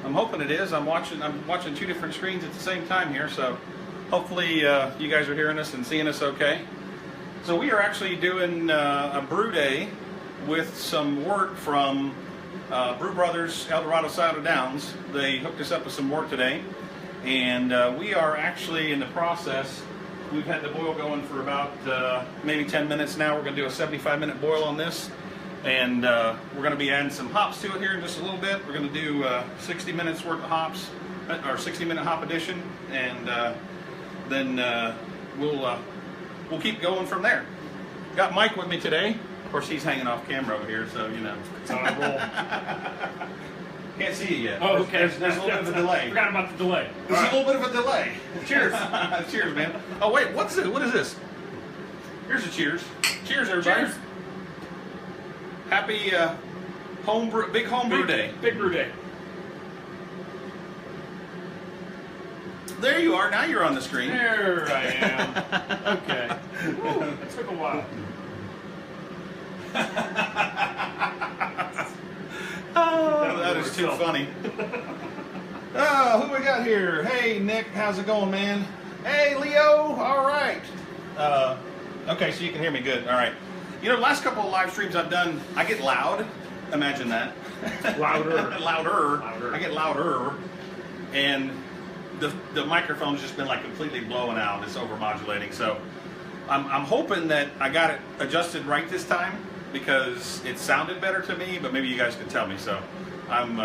I'm hoping it is. I'm watching two different screens at the same time here, so hopefully you guys are hearing us and seeing us okay. So we are actually doing a brew day with some Wort from Brew Brothers, El Dorado Side of Downs. They hooked us up with some Wort today, and we are actually in the process. We've had the boil going for about maybe 10 minutes now. We're going to do a 75-minute boil on this, and we're going to be adding some hops to it here in just a little bit. We're going to do 60 minutes worth of hops, or 60-minute hop addition, and then we'll keep going from there. Got Mike with me today. Of course, he's hanging off camera over here, so you know. It's on a roll. Can't see you yet. Oh, okay. There's a little bit of a delay. Forgot about the delay. There's a little bit of a delay. Cheers. Cheers, man. Oh, wait, what's this? What is this? Here's a cheers. Cheers, everybody. Cheers. Happy big home brew day. Big brew day. There you are. Now you're on the screen. There I am. Okay. Woo, that took a while. Oh, that is too funny. Oh, who we got here? Hey, Nick, how's it going, man? Hey, Leo, all right. Okay, so you can hear me good. All right. You know, the last couple of live streams I've done, I get loud. Imagine that. Louder. Louder. I get louder. And the microphone's just been like completely blowing out. It's overmodulating. So I'm hoping that I got it adjusted right this time, because it sounded better to me, but maybe you guys can tell me. So I'm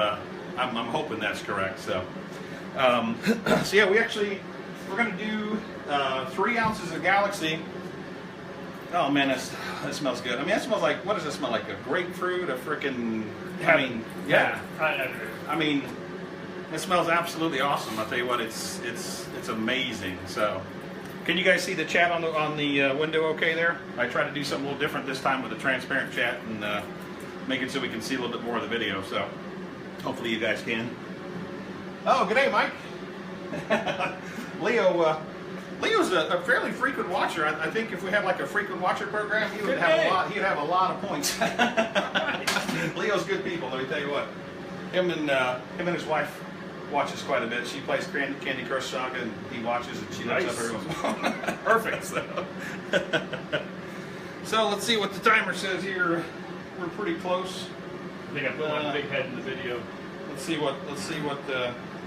hoping that's correct. So so yeah, we're gonna do 3 ounces of Galaxy. Oh man, that smells good. I mean, that smells like, what does it smell like? A grapefruit, a freaking, I mean, yeah. I mean, it smells absolutely awesome. I'll tell you what, it's amazing. So, can you guys see the chat on the window okay there? I tried to do something a little different this time with a transparent chat and make it so we can see a little bit more of the video. So, hopefully you guys can. Oh, good day, Mike. Leo's a fairly frequent watcher. I think if we had like a frequent watcher program, he would have he'd have a lot of points. Leo's good people. Let me tell you what. Him and his wife watches quite a bit. She plays Candy Crush Saga, and he watches, and she looks up every once in a while. Perfect. So let's see what the timer says here. We're pretty close. I think I put my big head in the video. Let's see what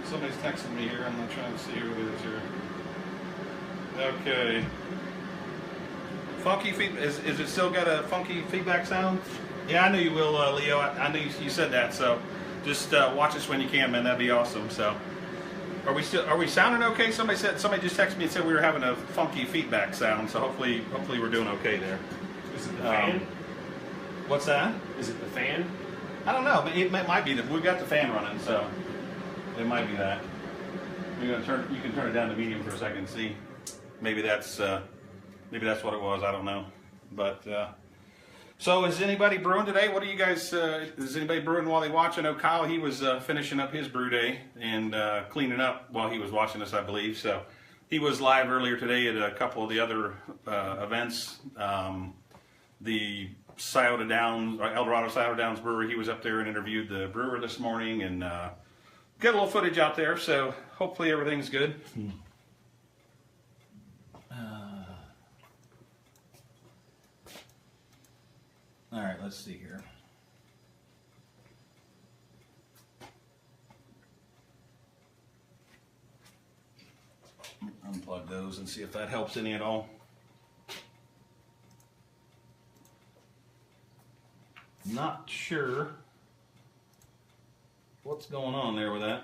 somebody's texting me here. I'm not trying to see who it is here. Okay. Funky feedback. Is it still got a funky feedback sound? Yeah, I knew you will, Leo. I knew you said that. So just watch us when you can, man. That'd be awesome. So are we sounding okay? Somebody just texted me and said we were having a funky feedback sound. So hopefully we're doing okay there. Is it the fan? What's that? Is it the fan? I don't know. It might be we've got the fan running, so it might be that. You can turn it down to medium for a second and see. Maybe that's what it was. I don't know. But so is anybody brewing today? What do you guys? Is anybody brewing while they watch? I know Kyle. He was finishing up his brew day and cleaning up while he was watching us, I believe. So he was live earlier today at a couple of the other events. The Scioto Downs, El Dorado Scioto Downs Brewery. He was up there and interviewed the brewer this morning, and got a little footage out there. So hopefully everything's good. All right, let's see here. Unplug those and see if that helps any at all. Not sure what's going on there with that.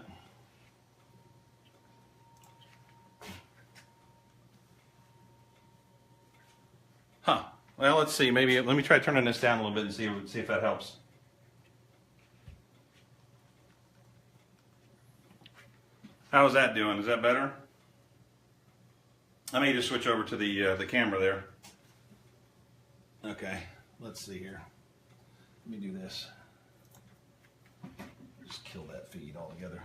Huh. Well, let's see. Maybe let me try turning this down a little bit and see if that helps. How's that doing? Is that better? I may just switch over to the camera there. Okay. Let's see here. Let me do this. Just kill that feed altogether.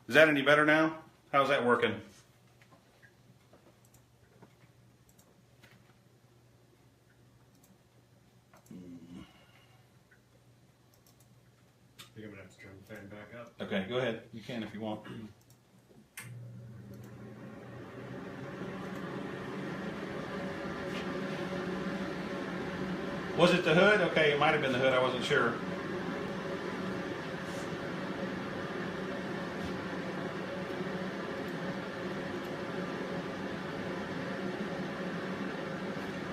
Is that any better now? How's that working? I think I'm going to have to turn the fan back up. Okay, go ahead. You can if you want. Was it the hood? Okay, it might have been the hood. I wasn't sure.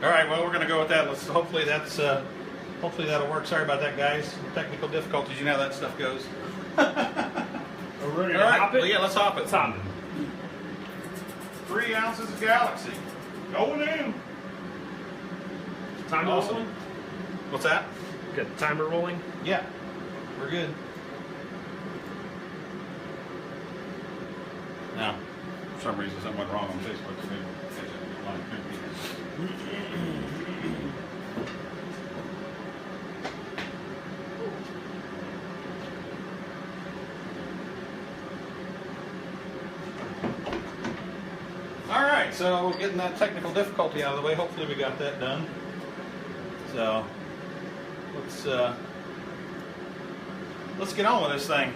All right, well, we're going to go with that. Hopefully that'll work. Sorry about that, guys. Technical difficulties. You know how that stuff goes. Are we ready to All right, hop it? well, yeah, let's hop it. Let's hop it. 3 ounces of Galaxy. Going in. Timer Awesome. rolling? What's that? Got the timer rolling? Yeah, we're good. Now, for some reason, something went wrong on Facebook. So maybe we'll catch it online. All right, so getting that technical difficulty out of the way. Hopefully, we got that done. So let's get on with this thing.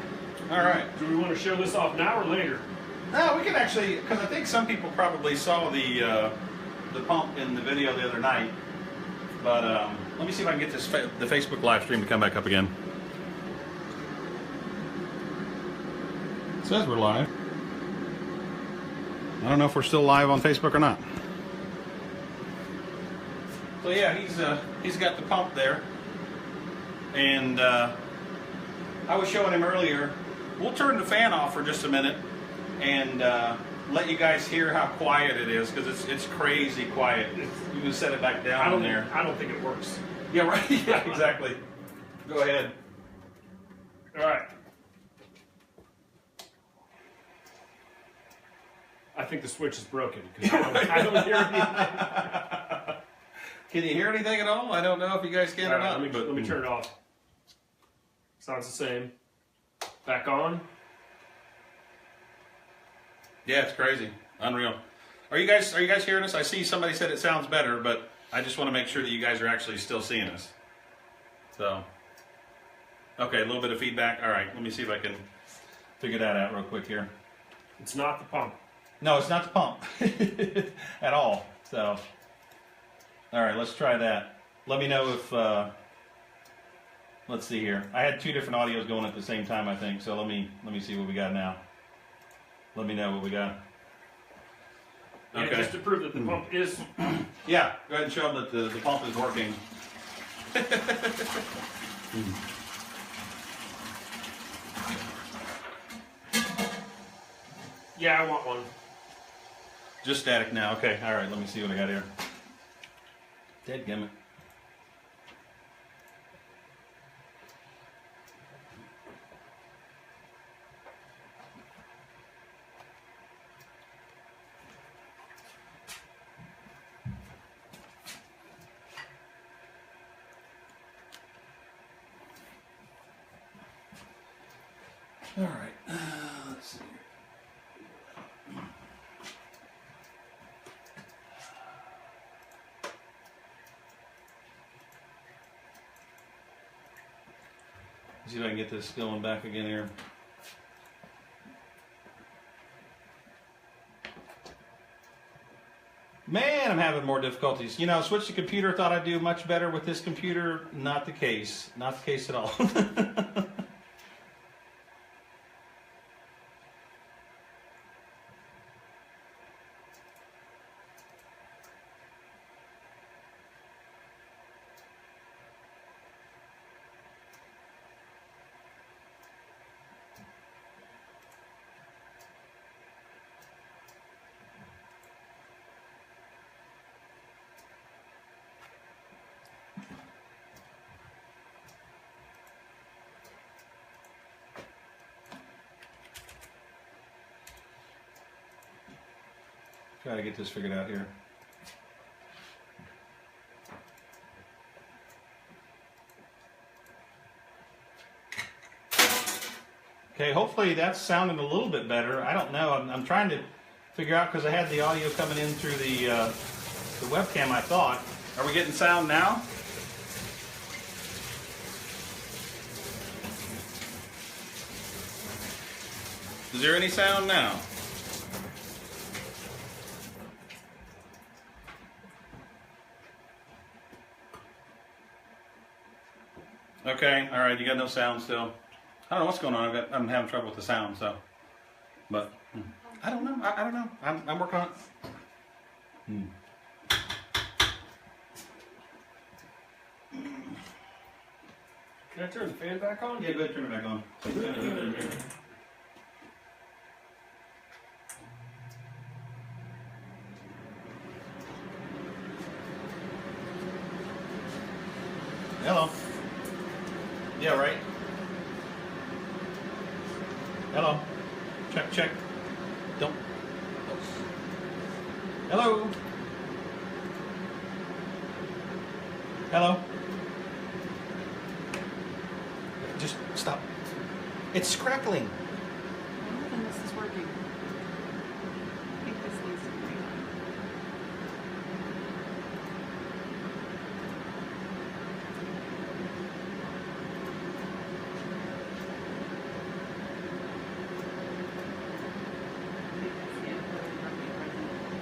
All right. Do we want to show this off now or later? No, we can actually, because I think some people probably saw the pump in the video the other night. But let me see if I can get the Facebook live stream to come back up again. It says we're live. I don't know if we're still live on Facebook or not. So yeah, he's got the pump there, and I was showing him earlier. We'll turn the fan off for just a minute and let you guys hear how quiet it is, because it's crazy quiet. You can set it back down in there. I don't think it works. Yeah, right. Yeah, exactly. Go ahead. All right. I think the switch is broken because I don't hear anything. Can you hear anything at all? I don't know if you guys can or not. Let me turn it off. Sounds the same. Back on. Yeah, it's crazy. Unreal. Are you guys hearing us? I see somebody said it sounds better, but I just want to make sure that you guys are actually still seeing us. So, okay, a little bit of feedback. All right, let me see if I can figure that out real quick here. It's not the pump. No, it's not the pump at all. So, all right, let's try that. Let me know if, let's see here. I had 2 different audios going at the same time, I think. So let me see what we got now. Let me know what we got. Okay. Okay. Just to prove that the pump is. Yeah, go ahead and show them that the pump is working. Yeah, I want one. Just static now. Okay, all right, let me see what I got here. Dadgummit. All right, let's see. See if I can get this going back again here. Man, I'm having more difficulties. You know, switch the computer, thought I'd do much better with this computer. Not the case. Not the case at all. Try to get this figured out here. Okay, hopefully that's sounding a little bit better. I don't know. I'm trying to figure out, because I had the audio coming in through the webcam, I thought. Are we getting sound now? Is there any sound now? Okay, all right, you got no sound still. I don't know what's going on. I'm having trouble with the sound, so. But I don't know. I don't know. I'm working on it. Can I turn the fan back on? Yeah, go ahead, turn it back on. Hello. Yeah, right. Hello. Check, check. Don't. Hello. Hello. Just stop. It's crackling. I don't think this is working. I think this needs to be redone.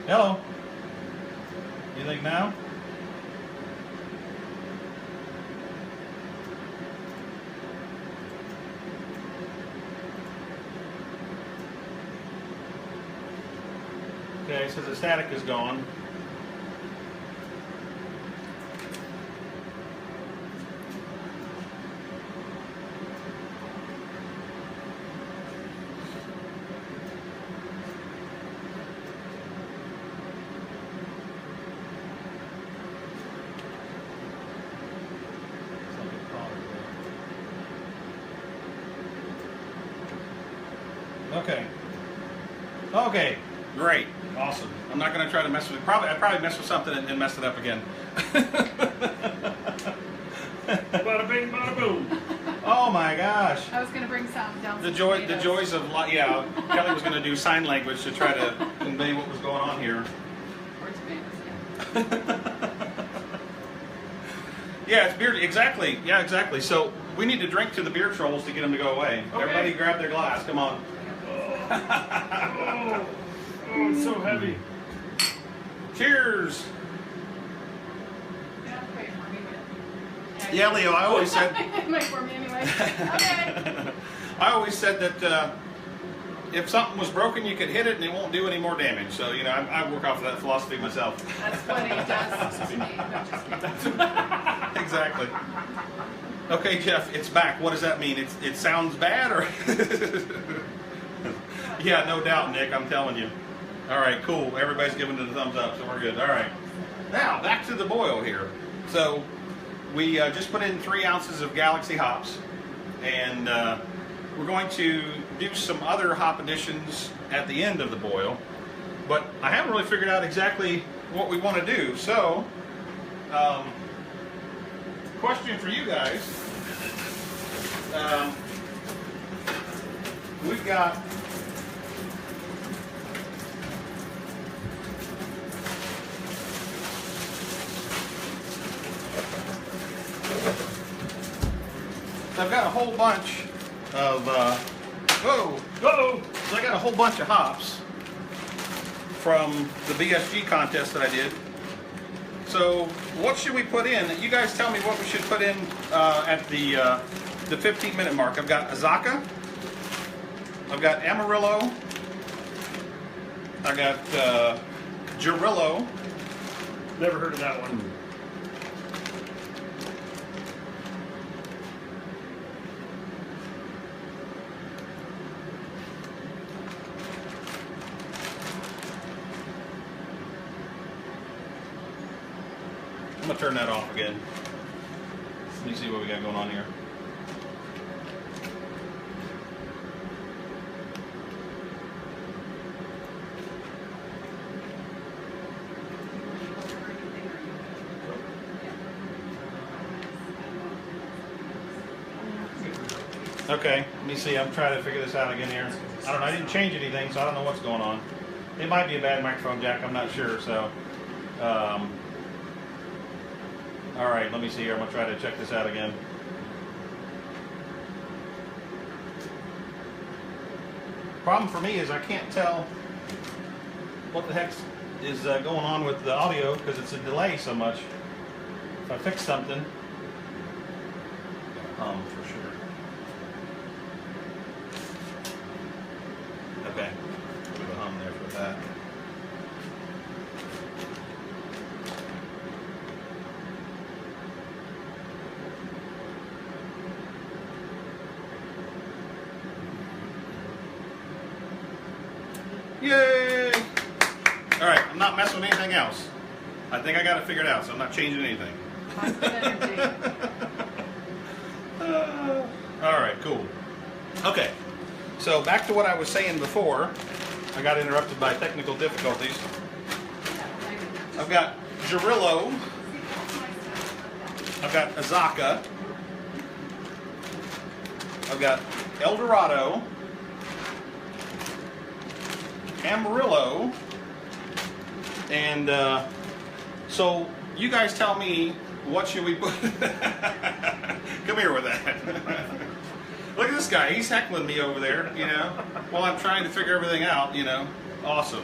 Hello. You think now? Okay, so the static is gone. Okay. Okay. Great. Awesome. I'm not going to try to mess with it. I probably messed with something and messed it up again. Bada bing, bada boom. Oh my gosh. I was going to bring sound down. The joys of yeah. Kelly was going to do sign language to try to convey what was going on here. Or tomatoes, yeah. Yeah, it's beer. Exactly. Yeah, exactly. So we need to drink to the beer trolls to get them to go away. Okay. Everybody, grab their glass. Come on. Oh, it's so heavy. Cheers. You don't have to pray for me, but Yeah, Leo. I always said. it might for me anyway. Okay. I always said that if something was broken, you could hit it and it won't do any more damage. So you know, I work off of that philosophy myself. That's what it does to me. No, just kidding. Exactly. Okay, Jeff, it's back. What does that mean? It sounds bad, or? Yeah, no doubt, Nick. I'm telling you. All right, cool. Everybody's giving it a thumbs up, so we're good. All right. Now back to the boil here. So we just put in 3 ounces of Galaxy hops, and we're going to do some other hop additions at the end of the boil. But I haven't really figured out exactly what we want to do. So, question for you guys. We've got I've got a whole bunch of So I got a whole bunch of hops from the BSG contest that I did. So what should we put in? You guys tell me what we should put in at the 15-minute mark. I've got Azaka. I've got Amarillo. I got Girillo. Never heard of that one. I'm gonna turn that off again. Let me see what we got going on here. Okay, let me see. I'm trying to figure this out again here. I don't know. I didn't change anything, so I don't know what's going on. It might be a bad microphone jack. I'm not sure. So, all right. Let me see here. I'm gonna try to check this out again. Problem for me is I can't tell what the heck is going on with the audio because it's a delay so much. If I fix something, for sure. Okay, put a hum there for that. Yay! All right, I'm not messing with anything else. I think I got it figured out, so I'm not changing anything. Positive energy. All right, cool. Okay, so back to what I was saying before. I got interrupted by technical difficulties. I've got Girillo. I've got Azaka. I've got El Dorado. Amarillo. And so you guys tell me, what should we put? Come here with that. Look at this guy. He's heckling me over there, you know, while I'm trying to figure everything out, you know. Awesome.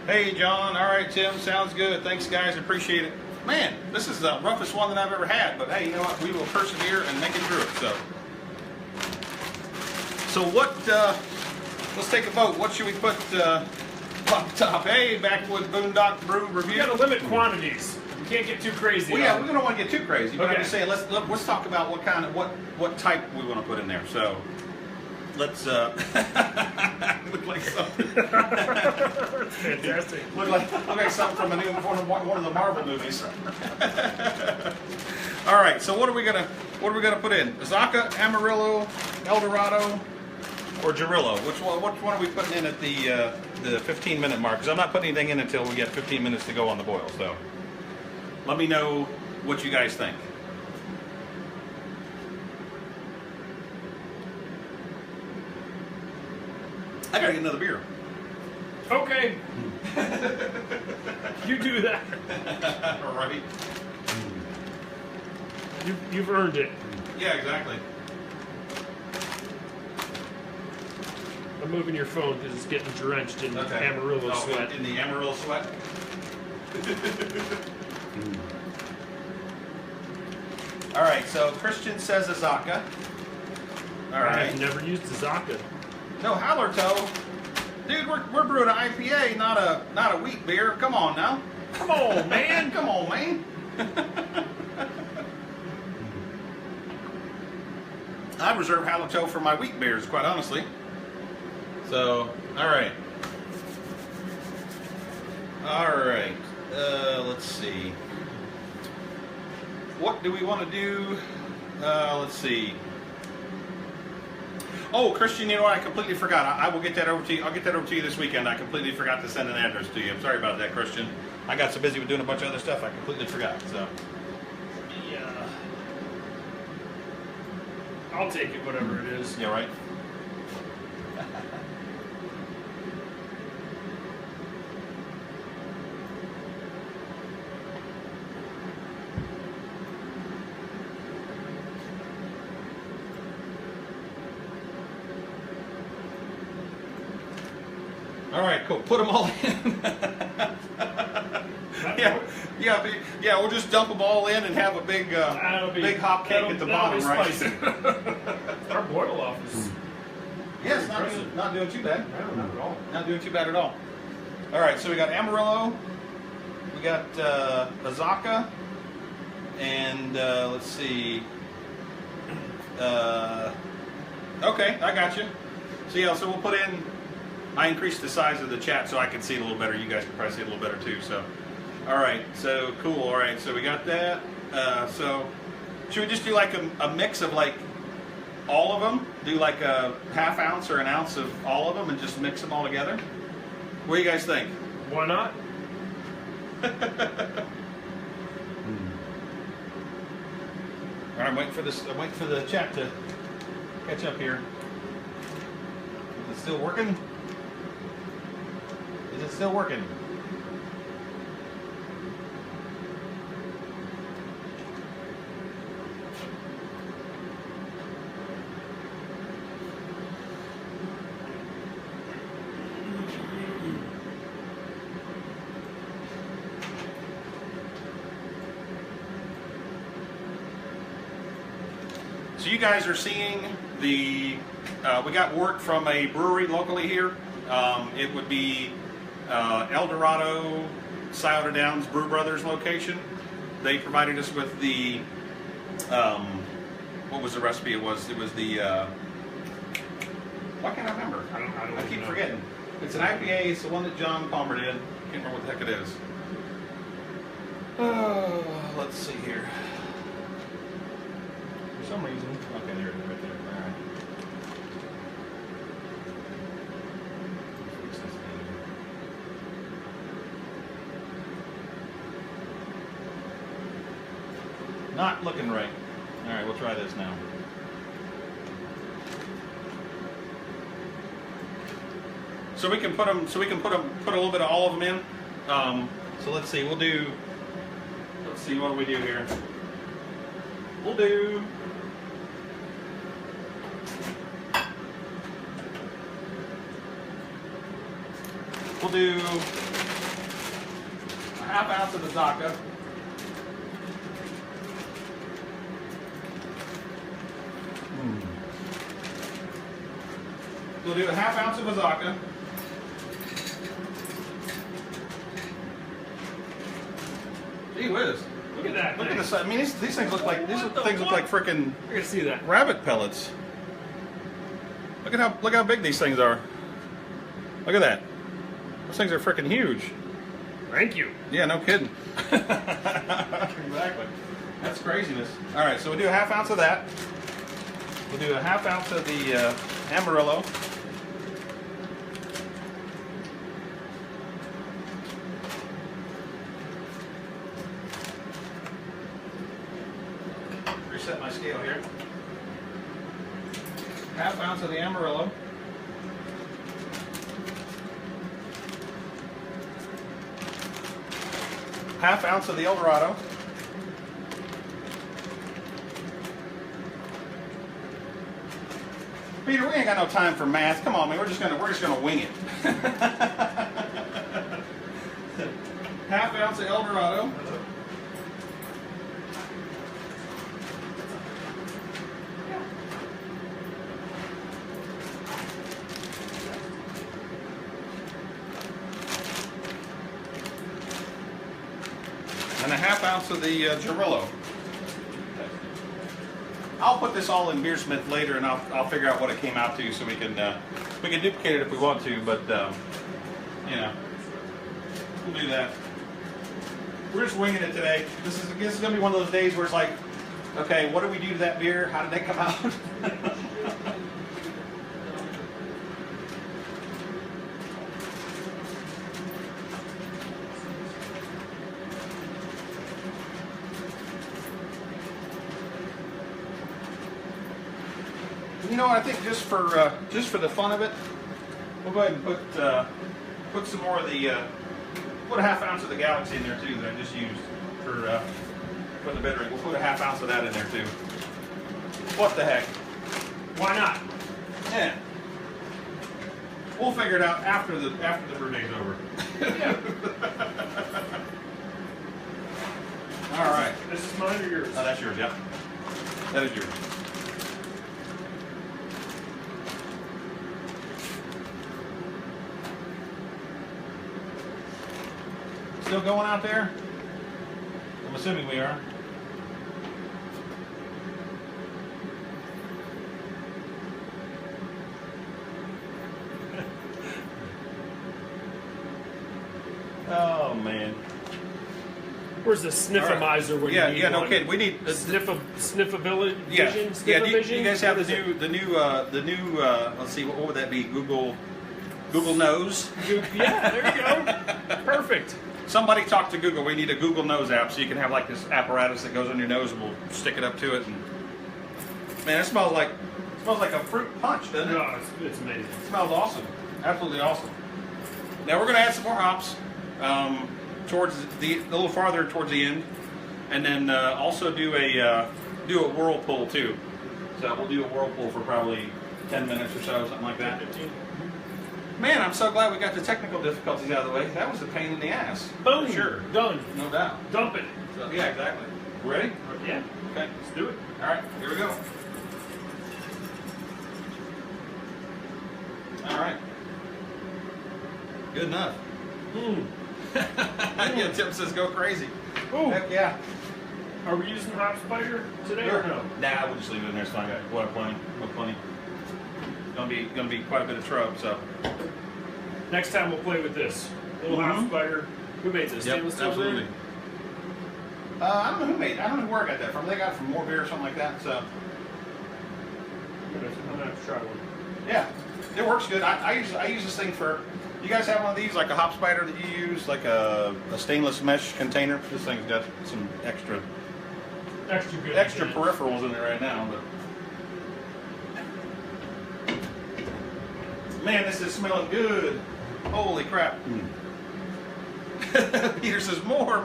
Hey, John. All right, Tim. Sounds good. Thanks, guys. Appreciate it. Man, this is the roughest one that I've ever had, but hey, you know what? We will persevere and make it through it. So what, let's take a vote. What should we put up top? Hey, back with Boondock Brew Review. You gotta limit quantities. You can't get too crazy. Well, yeah, we don't want to get too crazy. But Okay. I'm just saying, let's talk about what kind of what type we want to put in there. So let's look like something. Fantastic. look like something from one of the Marvel movies. All right. So what are we gonna put in? Azaka, Amarillo, El Dorado, or Girillo? Which one are we putting in at the 15-minute mark? Because I'm not putting anything in until we get 15 minutes to go on the boil. So let me know what you guys think. I gotta get another beer. Okay. You do that. All right. You've earned it. Yeah, exactly. I'm moving your phone because it's getting drenched in Amarillo sweat. In the Amarillo sweat. All right, so Christian says Azaka. All right. I've never used Azaka. No, Hallertau. Dude, we're brewing an IPA, not a wheat beer. Come on now. Come on, man. Come on, man. I reserve Hallertau for my wheat beers, quite honestly. So, all right. All right. Let's see. What do we want to do? Let's see. Oh, Christian, you know what? I completely forgot. I will get that over to you. I'll get that over to you this weekend. I completely forgot to send an address to you. I'm sorry about that, Christian. I got so busy with doing a bunch of other stuff, I completely forgot. So, Yeah. I'll take it, whatever it is. yeah, right. All right, cool. Put them all in. Yeah. We'll just dump them all in and have a big hot cake at the bottom, right? Our boil off is. Yes, not doing too bad. No, not at all. Not doing too bad at all. All right, so we got Amarillo, we got Azaka, and let's see. Okay, I got you. So yeah, so we'll put in. I increased the size of the chat so I can see it a little better. You guys can probably see it a little better too. So, all right, so cool. All right, so we got that. So, should we just do like a mix of like all of them? Do like a half ounce or an ounce of all of them and just mix them all together? What do you guys think? Why not? All right, I'm waiting for this. I'm waiting for the chat to catch up here. Is it still working? Is it still working? you guys are seeing the, we got Wort from a brewery locally here. It would be El Dorado, Scioto Downs Brew Brothers location. They provided us with the, what was the recipe? It was the, why can't I remember? I keep forgetting. It's an IPA. It's the one that John Palmer did. Can't remember what the heck it is. Let's see here. For some reason, okay, there it is, right there. All right. Not looking right. All right, we'll try this now. So we can put them. So we can put a little bit of all of them in. So let's see. We'll do. Let's see. What do we do here? We'll do. We'll do a half ounce of the Zacca. We'll do a half ounce of Zacca. Gee whiz! Look at that. Look at this. I mean, these things look like frickin' You're gonna see that. rabbit pellets. Look how big these things are. Look at that. Those things are frickin' huge. Thank you. Yeah, no kidding. Exactly. That's craziness. All right, so we'll do a half ounce of that. We'll do a half ounce of the Amarillo. Reset my scale here. Half ounce of the Amarillo. Half ounce of the El Dorado. Peter, we ain't got no time for math. Come on, man. We're just gonna wing it. Half ounce of El Dorado. And a half ounce of the Gerillo. I'll put this all in Beersmith later, and I'll figure out what it came out to, so we can duplicate it if we want to. But you know, we'll do that. We're just winging it today. This is gonna be one of those days where it's like, okay, what do we do to that beer? How did that come out? You know, I think just for the fun of it, we'll go ahead and put some more of the put a half ounce of the Galaxy in there too that I just used for the bittering. We'll put a half ounce of that in there too. What the heck? Why not? Yeah. We'll figure it out after the brew day's over. Yeah. All right. This is mine or yours? Oh, that's yours. Yeah. That is yours. Still going out there? I'm assuming we are. Oh man. Where's the sniffomizer when you need yeah, no one? kidding. We need sniffability yeah, vision. yeah. Do Sniffavision? you guys have What the new? Let's see, what would that be? Google Nose. Yeah, there you go. Perfect. Somebody talk to Google. We need a Google Nose app so you can have like this apparatus that goes on your nose and we'll stick it up to it. And man, it smells like a fruit punch, doesn't it? No, it's amazing. It smells awesome. Absolutely awesome. Now we're going to add some more hops towards a little farther towards the end, and then also do a whirlpool too. So we'll do a whirlpool for probably 10 minutes or so, something like that. 15. Man, I'm so glad we got the technical difficulties out of the way. That was a pain in the ass. Boom. For sure. Done. No doubt. Dump it. So, yeah, exactly. Ready? Yeah. Okay. Let's do it. All right. Here we go. All right. Good enough. Mm. Yeah, Tim says go crazy. Ooh. Heck yeah. Are we using hop spider today or no? Nah, we'll just leave it in there. It's fine. We'll have plenty. We'll have plenty. Gonna be quite a bit of trouble. So Next time we'll play with this little hop spider. Who made this? yep, Stainless steel absolutely. brew? I don't know who made it. I don't know where I got that from. They got it from More Beer or something like that. So I'm gonna have to try one. yeah, it works good. I use this thing for. You guys have one of these, like a hop spider that you use, like a stainless mesh container. This thing's got some extra Good. peripherals in it right now, but man, this is smelling good. Holy crap. Peter says more.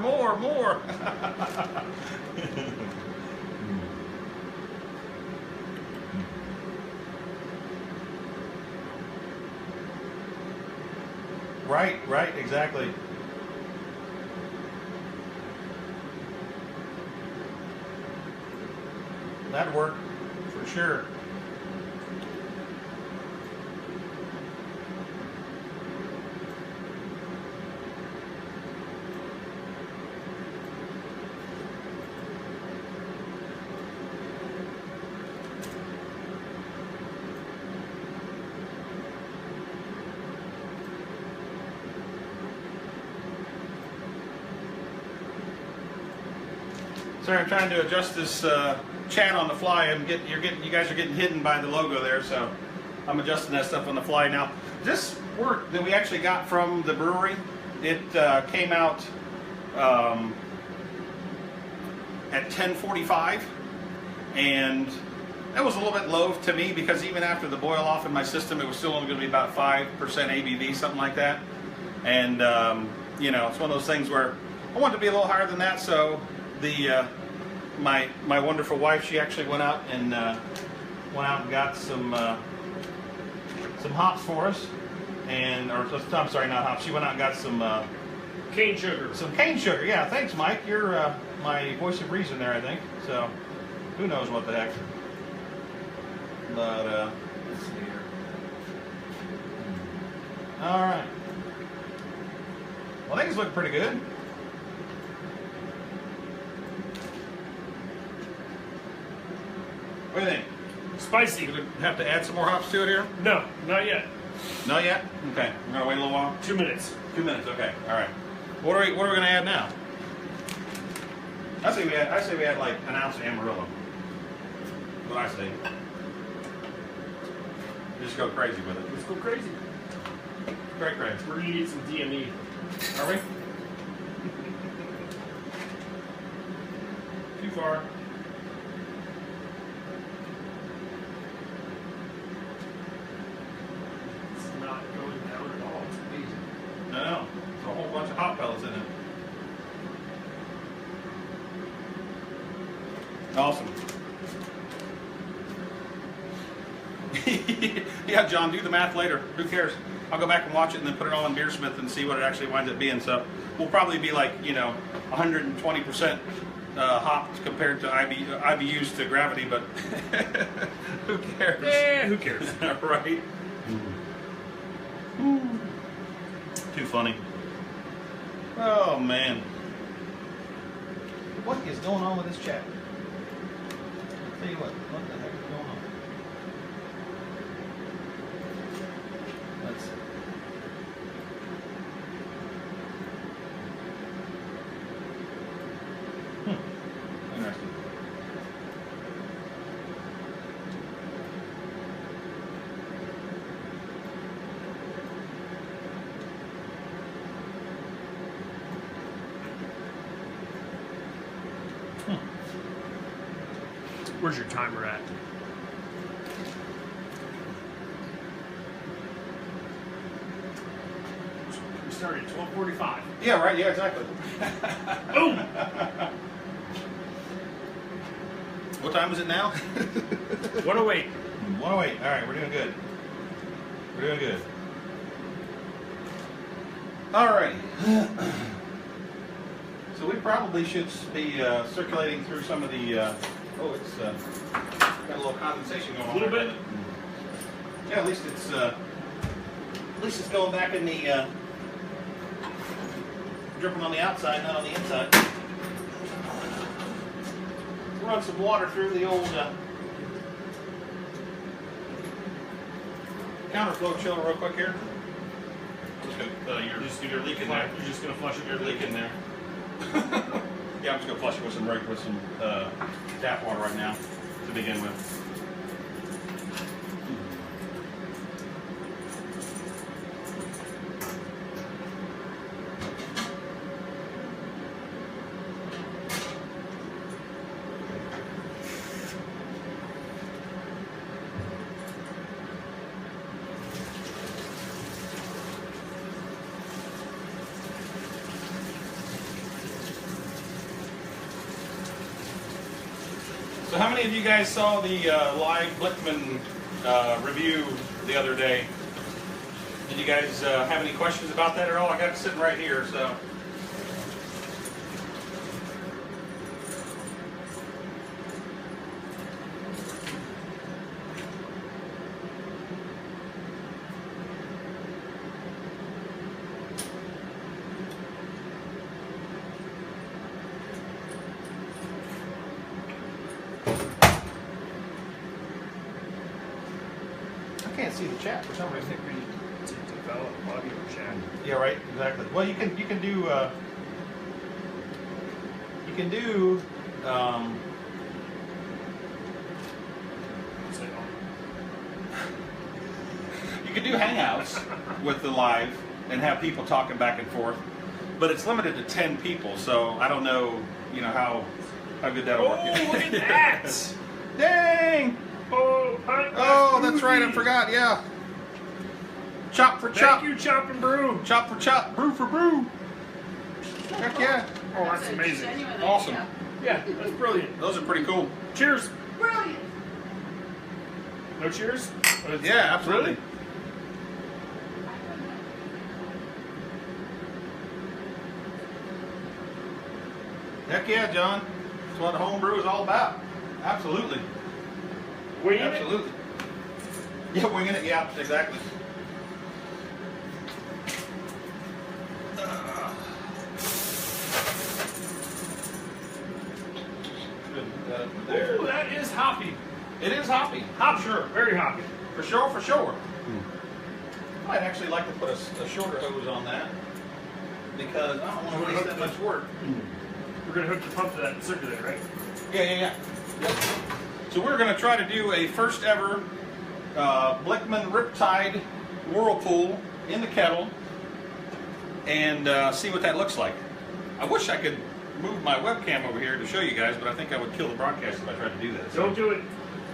Right, exactly. That'd work for sure. Sorry, I'm trying to adjust this chat on the fly. You guys are getting hidden by the logo there, so I'm adjusting that stuff on the fly now. This wort that we actually got from the brewery, it came out at 10:45, and that was a little bit low to me because even after the boil off in my system, it was still only going to be about 5% ABV, something like that. And you know, it's one of those things where I wanted to be a little higher than that, so my wonderful wife, she actually went out and got some hops for us, I'm sorry, not hops. She went out and got some cane sugar. Some cane sugar, yeah. Thanks, Mike. You're my voice of reason there, I think. So who knows what the heck? But let's see here. All right. Well, things look pretty good. What do you think? Spicy. Do we have to add some more hops to it here? No, not yet. Not yet? Okay. We're gonna wait a little while. 2 minutes. 2 minutes. Okay. All right. What are we gonna add now? I say we add like an ounce of Amarillo. What I say. Just go crazy with it. Let's go crazy. Crazy. We're gonna need some DME. Are we? Too far. It's not going down at all. It's amazing. No. There's a whole bunch of hot pellets in it. Awesome. Yeah, John, do the math later. Who cares? I'll go back and watch it and then put it all in Beersmith and see what it actually winds up being. So we'll probably be like, 120% hopped compared to IBUs to gravity, but who cares? Yeah, who cares? Right? Too funny. Oh, man. What is going on with this chat? I'll tell you what the heck is going on? Let's see. Interesting. Where's your timer at? We started at 12:45. Yeah, right. Yeah, exactly. Boom! What time is it now? 108. 1:08. All right, we're doing good. We're doing good. All right. So we probably should be circulating through some of the. It's got a little condensation going on. A little bit. Yeah, at least it's least it's going back in the, dripping on the outside, not on the inside. Run some water through the old counterflow chiller real quick here. You're leaking there. You're just gonna flush it. You're leaking there. Yeah, I'm just gonna flush it with some tap water right now to begin with. So how many of you guys saw the live Blickman review the other day? Did you guys have any questions about that at all? I got it sitting right here, so. I can't see the chat for some I reason. think we need to develop audio chat. Yeah, right. Exactly. Well, you can do you can do hangouts with the live and have people talking back and forth, but it's limited to 10 people. So I don't know, how good that'll work. Oh, look at that! Dang! Oh, that's right. I forgot. Yeah. Chop for chop. Thank you, Chop and Brew. Chop for chop. Brew for brew. Heck yeah. Oh, that's amazing. Genuine Awesome. idea. Yeah, that's brilliant. Those are pretty cool. Cheers. Brilliant. No cheers? Yeah, absolutely. Really? Heck yeah, John. That's what homebrew is all about. Absolutely. Winging it? Absolutely. Yeah, winging it. Yeah, exactly. There. Ooh, that is hoppy. It is hoppy. Hop, sure. Very hoppy. For sure, for sure. I might actually like to put a shorter hose on that because I don't want to waste that much work. We're going to hook the pump to that circulator, right? Yeah. Yep. So we're going to try to do a first ever Blickman Riptide Whirlpool in the kettle and see what that looks like. I wish I could move my webcam over here to show you guys, but I think I would kill the broadcast if I tried to do that. So. Don't do it.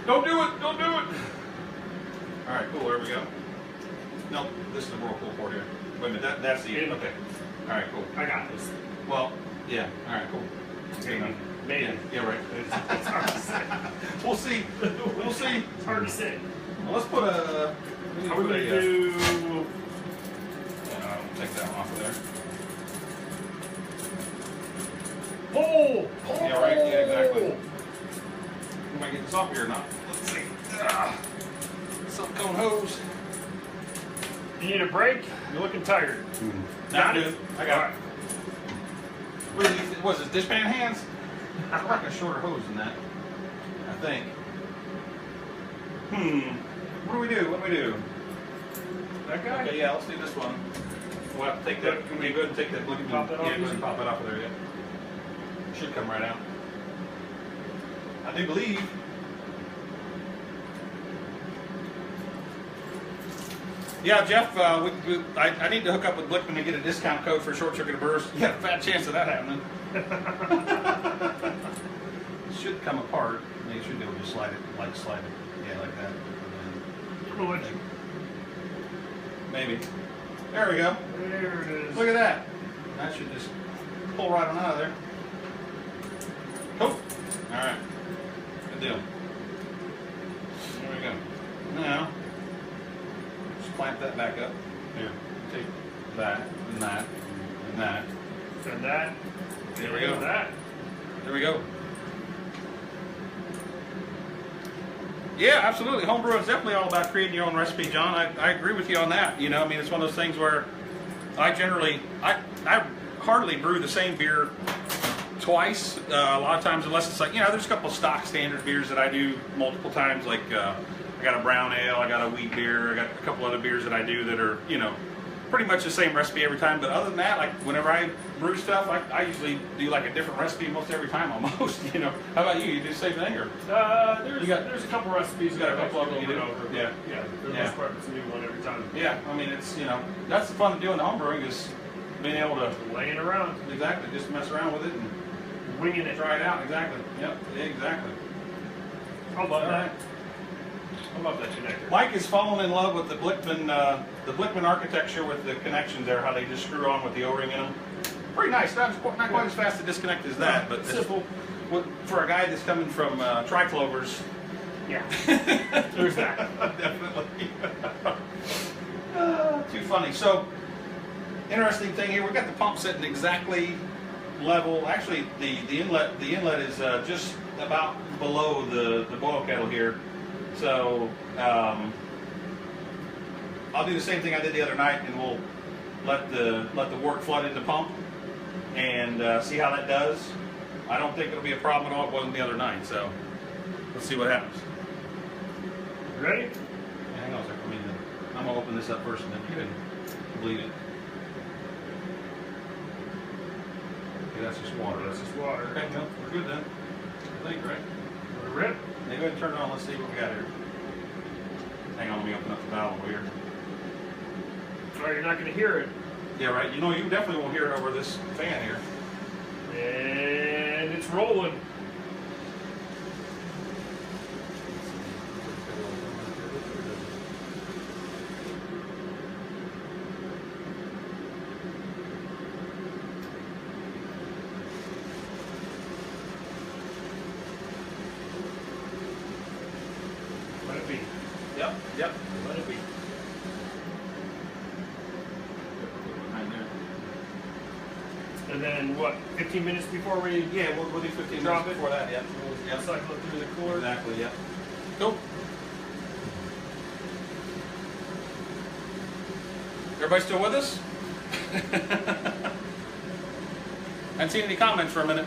Don't do it! Don't do it! All right, cool. There we go. No, this is the Whirlpool port here. Wait a minute, that's the... Okay. All right, cool. I got this. Well, yeah. All right, cool. Maybe. Maybe. Yeah, right. It's hard to say. We'll see. We'll see. It's hard to say. Well, let's put a... How are we going to do... Take that one off of there. Pull! Yeah, right. Yeah, exactly. We might get this off here or not. Let's see. Silicone hose. You need a break? You're looking tired. Got it. I got it. What is this, dishpan hands? I like a shorter hose than that, I think. What do we do? That guy? Okay, yeah, let's do this one. We'll have to take that. Can we go ahead and take that? Look, Pop that off? Yeah, go ahead and pop that off of there, yeah. Should come right out. I do believe. Yeah, Jeff, I need to hook up with Blickman to get a discount code for Short Circuited Brewers. You got a fat chance of that happening. It should come apart. You should be able to just slide it. Yeah, like that. Religion. Maybe. There we go. There it is. Look at that. That should just pull right on out of there. Cool. All right. Good deal. There we go. Now, just clamp that back up. Here. Take that and that and that. And that. There we go. That. There we go. Yeah, absolutely. Homebrew is definitely all about creating your own recipe, John. I agree with you on that. You know, I mean, it's one of those things where I hardly brew the same beer twice. A lot of times, unless it's like, you know, there's a couple stock standard beers that I do multiple times. Like I got a brown ale, I got a wheat beer, I got a couple other beers that I do that are, you know, pretty much the same recipe every time. But other than that, like whenever I brew stuff, I usually do like a different recipe most every time almost. You know, how about you? You do the same thing, or There's a couple recipes. You got a couple of them you do? over. Yeah. Yeah. For the most part, it's a new one every time. Yeah, I mean, it's, you know, that's the fun of doing homebrewing, is being able to Laying around, exactly just mess around with it and winging it. try it out. Exactly. Yep. Exactly. I love All that. right. I love that connector. Mike is falling in love with the Blickman architecture with the connections there, how they just screw on with the O-ring in them. Pretty nice. Not quite as fast to disconnect as that, but Simple. For a guy that's coming from triclovers. Yeah. There's that. Definitely. Too funny. So, interesting thing here, we've got the pump sitting exactly level. Actually, the inlet is just about below the boil kettle here. So I'll do the same thing I did the other night, and we'll let the wort flood into pump and see how that does. I don't think it'll be a problem at all. It wasn't the other night, so let's see what happens. Ready? Yeah, hang on a second. I'm gonna open this up first, and then you can bleed it. Okay, that's just water. That's just water. Okay, no, we're good then. I think, right? Want to rip? Yeah, go ahead and turn it on. Let's see what we got here. Hang on, let me open up the valve over here. Oh, you're not going to hear it. Yeah, right. You know, you definitely won't hear it over this fan here. And it's rolling. Let it be. Yep, yep. Let it be. Behind there. And then what? 15 minutes before we Yeah, we'll do 15 Drop minutes it. before that. Yep. Yep. cycle it through the cooler? Exactly. Yep. Cool. Everybody still with us? I haven't seen any comments for a minute.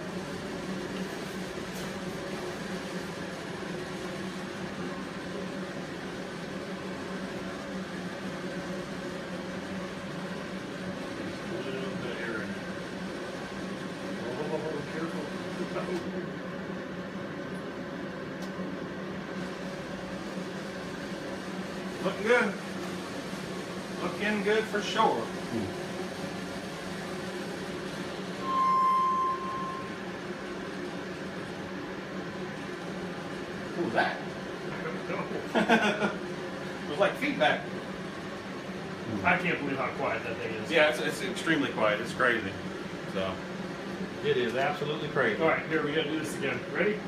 Looking good. Looking good for sure. What was that? It was like feedback. I can't believe how quiet that thing is. Yeah, it's extremely quiet. It's crazy. So it is absolutely crazy. All right, here we gotta do this again. Ready?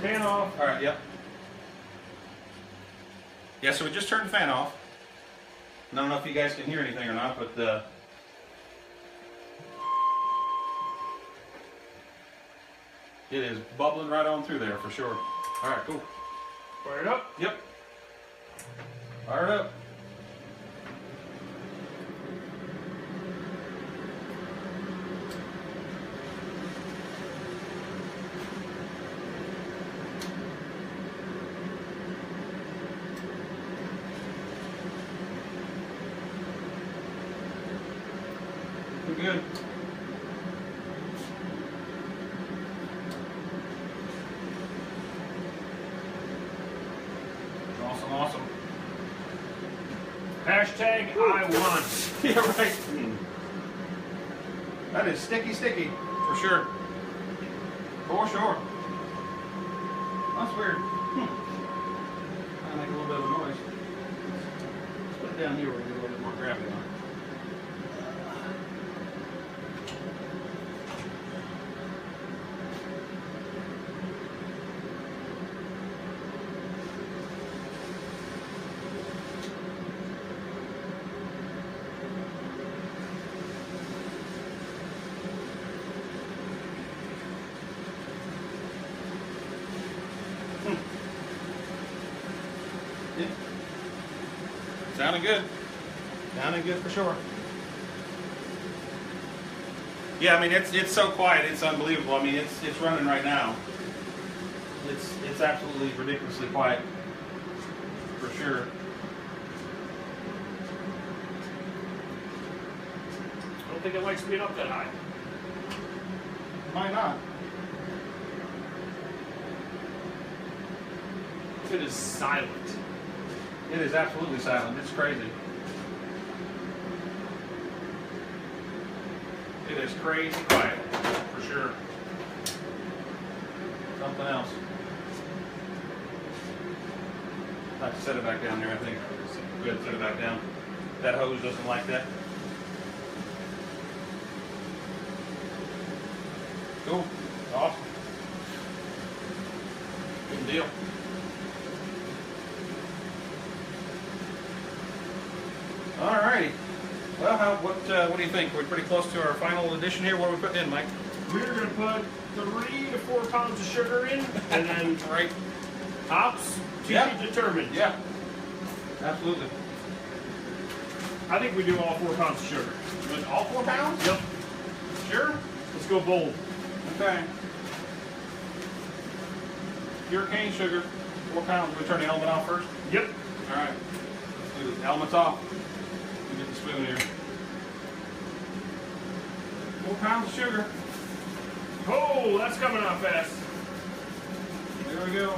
Fan off. All right. Yep. Yeah. So we just turned the fan off. I don't know if you guys can hear anything or not, but it is bubbling right on through there for sure. All right. Cool. Fire it up. Yep. Fire it up. Looking good. Awesome, awesome. Hashtag I won. Yeah, right. That is sticky, sticky, for sure. For sure. That's weird. I make a little bit of a noise. Let's put it down here where we get a little bit more gravity on it. Sounding good. Sounding good for sure. Yeah, I mean it's so quiet, it's unbelievable. I mean it's running right now. It's absolutely ridiculously quiet, for sure. I don't think it likes being up that high. Why not? It is silent. It is absolutely silent. It's crazy. It is crazy quiet, for sure. Something else. I have to set it back down there, I think. Good, set it back down. That hose doesn't like that. Cool. Awesome. Good deal. Alrighty. Well, what do you think? We're pretty close to our final edition here. What are we putting in, Mike? We're going to put 3 to 4 pounds of sugar in, and then Right. hops to Yeah. be determined. Yeah. Absolutely. I think we do all 4 pounds of sugar. Doing all 4 pounds? Yep. Sure. Let's go bold. Okay. Pure cane sugar, 4 pounds. We turn the element off first. Yep. All right. Let's do the elements off. Let me get the spoon here. 4 pounds of sugar. Oh, that's coming out fast. There we go.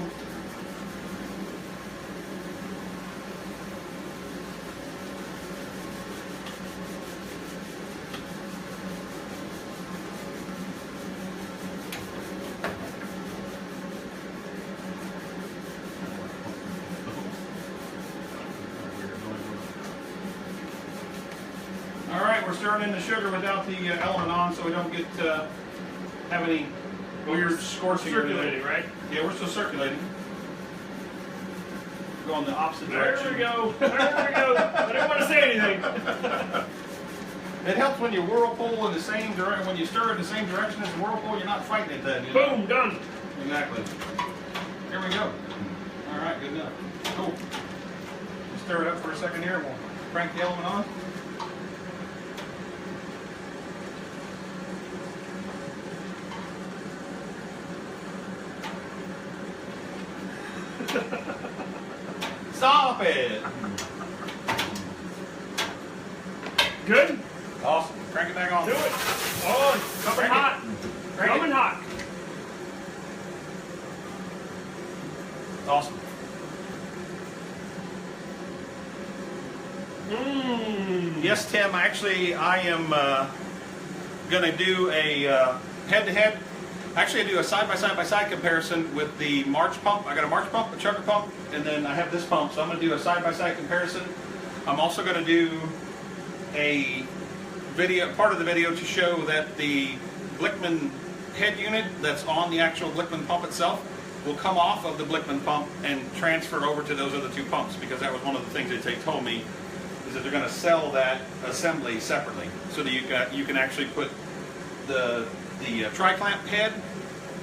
All right, we're stirring in the sugar without the element on, so we don't get have any weird scorching. Circulating, right? Yeah, we're still circulating. Going the opposite There direction. we go. There we go. I didn't want to say anything. It helps when you whirlpool in the same direction. When you stir in the same direction as the whirlpool, you're not fighting it then. You know? Boom, done. Exactly. Here we go. All right, good enough. Cool. We'll stir it up for a second here. We'll crank the element on. Stop it! Good? Awesome. Crank it back on. Do it. Oh, coming Crank it. hot. Crank Coming it. hot. Awesome. Mmm. Yes, Tim. Actually, I am going to do a head-to-head. Actually, I do a side-by-side comparison with the March pump. I got a March pump, a chugger pump, and then I have this pump. So I'm going to do a side-by-side comparison. I'm also going to do a video, part of the video, to show that the Blickman head unit that's on the actual Blickman pump itself will come off of the Blickman pump and transfer over to those other 2 pumps, because that was one of the things that they told me, is that they're going to sell that assembly separately, so that you can actually put the tri-clamp head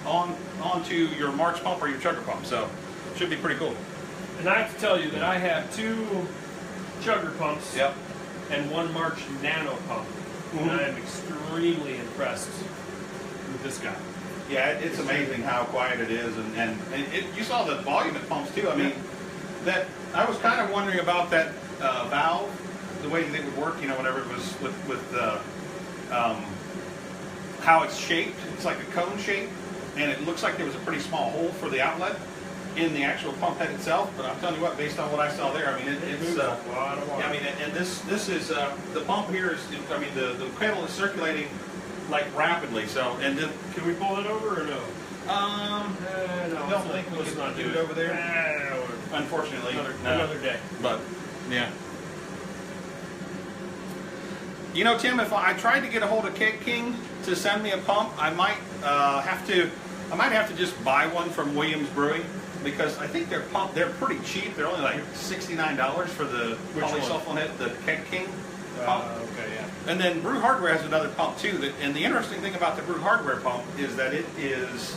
onto your March pump or your chugger pump. So it should be pretty cool. And I have to tell you that I have 2 chugger pumps. Yep. And 1 March nano pump. And I am extremely impressed with this guy. Yeah, it's amazing how quiet it is, and you saw the volume it pumps too. I mean, that I was kind of wondering about that valve, the way that it would work. You know, whenever it was with how it's shaped. It's like a cone shape, and it looks like there was a pretty small hole for the outlet in the actual pump head itself. But I'm telling you what, based on what I saw there, I mean, it's a lot of water. yeah, I mean, and this is the pump here is. I mean, the pedal is circulating like rapidly. So, and then Can we pull it over or no? no, don't think we let's can not do it over there. Unfortunately, no. Another day. But yeah. You know, Tim, if I tried to get a hold of Keg King to send me a pump, I might have to just buy one from Williams Brewing, because I think they're pretty cheap. They're only like $69 for the polysulfone head, the Keg King pump. Okay, yeah. And then Brew Hardware has another pump too. And the interesting thing about the Brew Hardware pump is that it is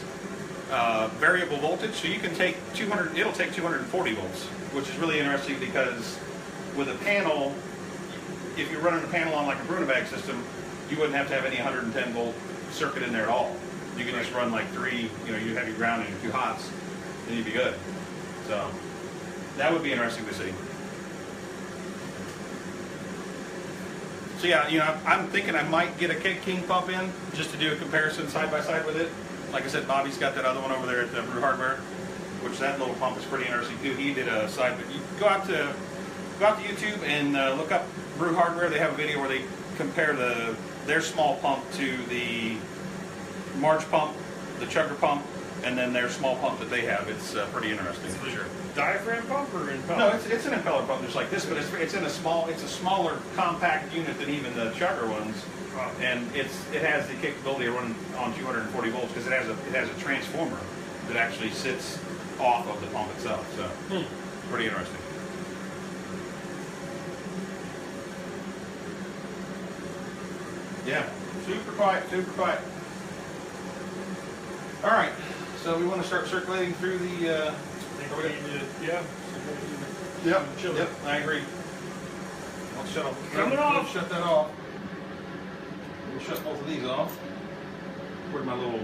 variable voltage, so you can take 200. It'll take 240 volts, which is really interesting, because with a panel, if you're running a panel on like a brew bag system, you wouldn't have to have any 110 volt circuit in there at all. You could just run like 3, you have your grounding and 2 hots, and you'd be good. So that would be interesting to see. So yeah, I'm thinking I might get a Keg King pump in just to do a comparison side by side with it. Like I said, Bobby's got that other one over there at the Brew Hardware, which that little pump is pretty interesting too. He did a side, but you go out to YouTube and look up Brew Hardware. They have a video where they compare their small pump to the March pump, the chugger pump, and then their small pump that they have. It's pretty interesting for sure. Diaphragm pump or impeller? No, it's an impeller pump just like this, but it's a smaller compact unit than even the chugger ones, and it has the capability of running on 240 volts because it has a transformer that actually sits off of the pump itself. So pretty interesting. Yeah, super quiet, super quiet. All right, so we want to start circulating through the. Yep, I agree. I'll shut that off. We'll shut both of these off. Where's my little?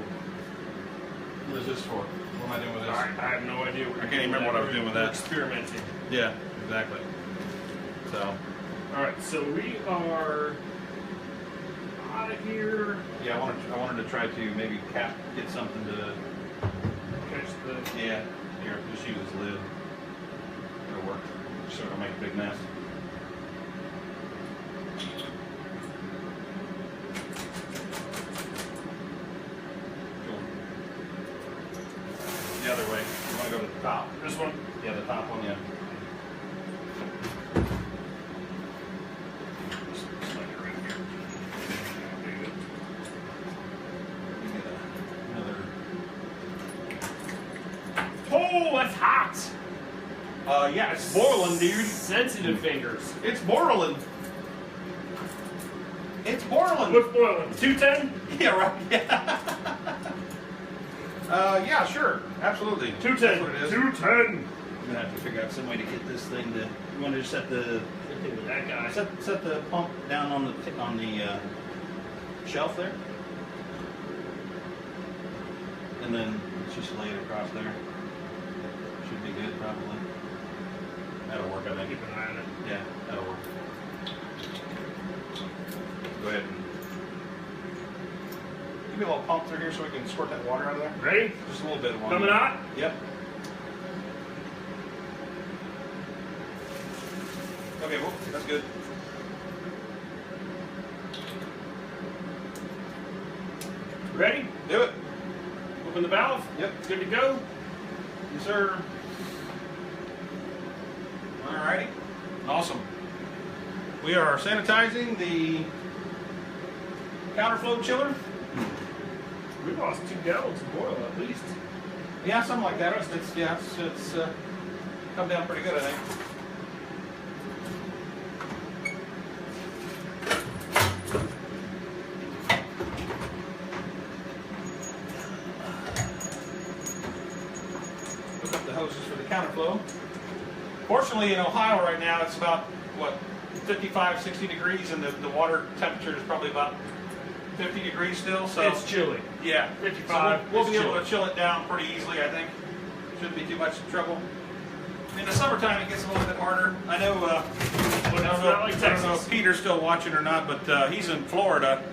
What is this for? What am I doing with this? I have no idea. I can't even remember what I was doing with that. Experimenting. Yeah, exactly. So. All right, so we are out of here. Yeah, I wanted to try to maybe get something to catch the. Yeah. Here, just use this lid. It'll work. So it'll make a big mess. The other way. You want to go to the top? This one? Yeah, the top one, yeah. Oh, that's hot! Yeah, it's boiling, dude. Sensitive fingers. It's boiling. It's boiling. What's boiling? 210? Yeah, right. Yeah. Yeah, sure. Absolutely. 210. That's what it is. 210. I'm gonna have to figure out some way to get this thing to. You want to just set the that guy. set the pump down on the shelf there, and then let's just lay it across there. Should be good, probably. That'll work, I think. Keep an eye on it. Yeah, that'll work. Go ahead and give me a little pump through here so we can squirt that water out of there. Ready? Just a little bit of water. Coming out? Yep. Okay, well, that's good. Ready? Do it. Open the valve. Yep. Good to go. Yes, sir. Alrighty. Awesome. We are sanitizing the counterflow chiller. We lost 2 gallons of oil at least. Yeah, something like that. It's come down pretty good, I think. Hook up the hoses for the counterflow. Fortunately, in Ohio right now, it's about, 55, 60 degrees, and the water temperature is probably about 50 degrees still. So It's chilly. yeah, 55. So we'll be able chilly. to chill it down pretty easily, I think. Shouldn't be too much trouble. In the summertime, it gets a little bit harder. I know. I don't know if Peter's still watching or not, but he's in Florida,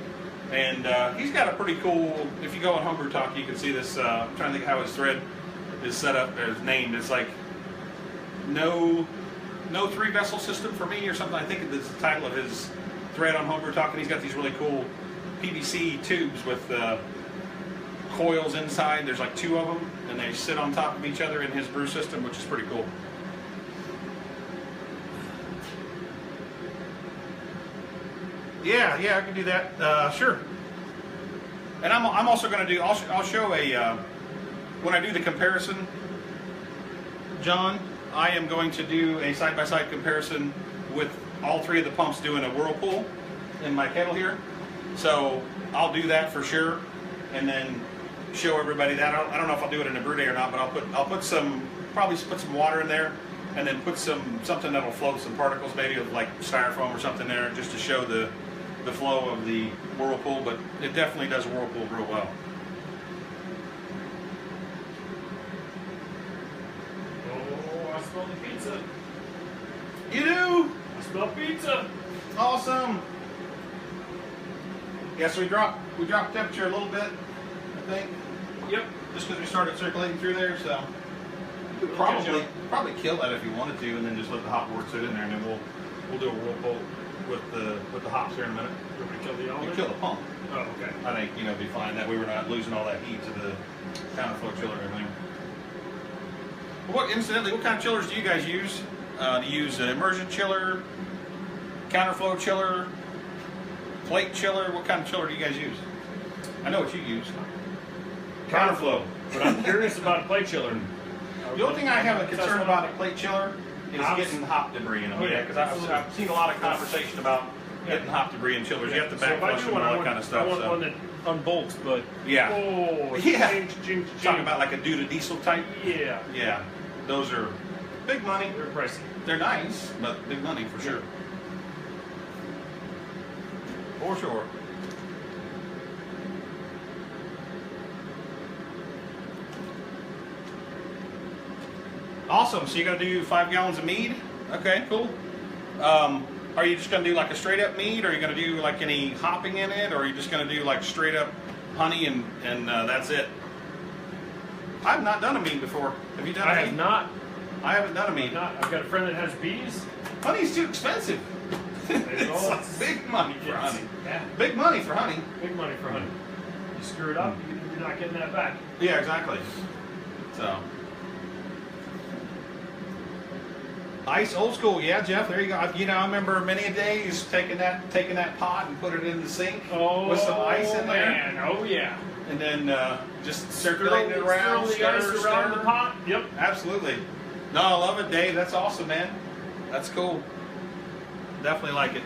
and he's got a pretty cool. If you go on Homebrew Talk, you can see this. I'm trying to think how his thread is set up. Or is named. It's like no 3-vessel system for me or something. I think it's the title of his thread on Homebrew Talk, and he's got these really cool PVC tubes with coils inside. There's like 2 of them, and they sit on top of each other in his brew system, which is pretty cool. Yeah, I can do that. Sure. And I'm also going to do. I'll show a when I do the comparison, John. I am going to do a side-by-side comparison with all 3 of the pumps doing a whirlpool in my kettle here. So I'll do that for sure, and then show everybody that. I don't know if I'll do it in a brew day or not, but I'll probably put some water in there and then put something that'll float some particles, maybe of like styrofoam or something there, just to show the flow of the whirlpool. But it definitely does whirlpool real well. Oh, I smell the pizza. You do? I smell pizza. Awesome. Yeah, so we dropped temperature a little bit, I think. Yep. Just because we started circulating through there, so you could probably kill that if you wanted to, and then just let the hop wort sit in there, and then we'll do a whirlpool with the hops here in a minute. You want me to kill the element? You kill the pump. Oh, okay. I think it'd be fine that we were not losing all that heat to the counterflow chiller and everything. Incidentally, what kind of chillers do you guys use? Do you use an immersion chiller, counterflow chiller, plate chiller? What kind of chiller do you guys use? I know what you use. Counterflow. But I'm curious about a plate chiller. The only thing I have a concern about a plate chiller is Hops? getting hop debris in them. Oh, yeah, Because absolutely. I've seen a lot of conversation about getting hop debris in chillers. You have to So if I backflush do them one, and all I that kind of want stuff. one that unbolts, but Yeah. oh, Yeah. ching. Talking about like a due to diesel type. Yeah, Yeah, those are big money. they're pricey. They're nice, but big money for sure. For sure. Awesome. So you're gonna do 5 gallons of mead? Okay, cool. Are you just gonna do like a straight up mead, or are you gonna do like any hopping in it, or are you just gonna do like straight up honey and that's it? I've not done a mead before. Have you done a mead? I have not. I haven't done a mead. I've got a friend that has bees. Honey's too expensive. It's like big money for honey. Yeah, Big money for honey. big money for honey. You screw it up, you're not getting that back. Yeah, exactly. So. Ice, old school, yeah, Jeff. There you go. You know, I remember many days taking that pot and put it in the sink with some ice in there, man. Oh yeah. and then just circulating it around, the ice around the pot. Yep. Absolutely. No, I love it, Dave. That's awesome, man. That's cool. Definitely like it.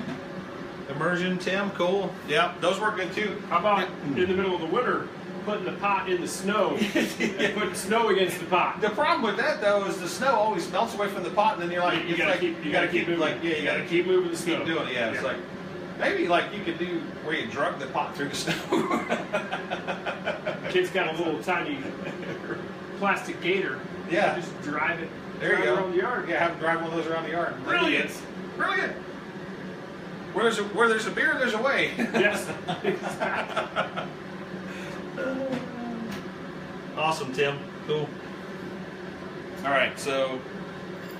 Immersion, Tim, cool. Yeah, those work good too. How about in the middle of the winter, putting the pot in the snow and putting snow against the pot? The problem with that though is the snow always melts away from the pot, and then you're like, You gotta keep moving. like, yeah, you gotta keep moving the snow. keep doing it. Yeah, it's like maybe like you could do where you drug the pot through the snow. Kid's got a little tiny plastic gator. Yeah. You just drive it. There you go. Around the yard. Yeah, have them drive one of those around the yard. Brilliant. Brilliant. Where there's a beer, there's a way. Yes. Awesome, Tim. Cool. All right, so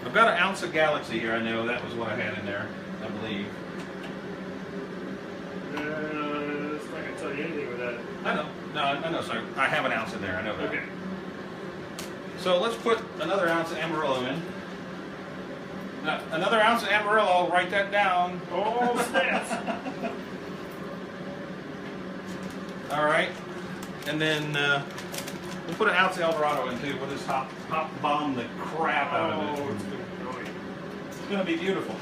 I've got an ounce of Galaxy here. I know that was what I had in there, I believe. It's not gonna tell you anything with that. I know. No, I know. Sorry, I have an ounce in there. I know that. Okay. So let's put another ounce of Amarillo in. Now, another ounce of Amarillo. Write that down. Oh snaps! All right, and then we'll put an ounce of El Dorado in too. We'll just hop bomb the crap out of it. It's gonna be beautiful.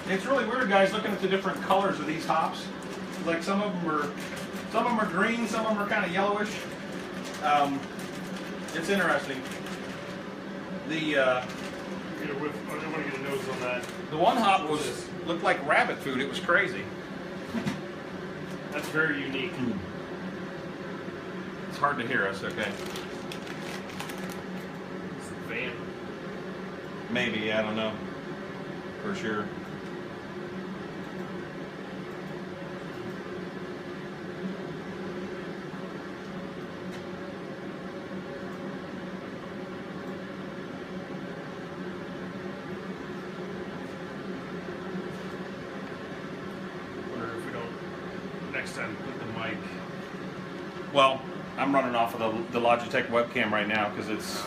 It's really weird, guys, looking at the different colors of these hops. Like some of them are green, some of them are kind of yellowish. It's interesting. I don't want to get a nose on that. The one hop looked like rabbit food. It was crazy. That's very unique. It's hard to hear us. Okay. It's a van. Maybe, I don't know. For sure. Wonder if we don't next time put the mic. Well, I'm running off of the Logitech webcam right now because it's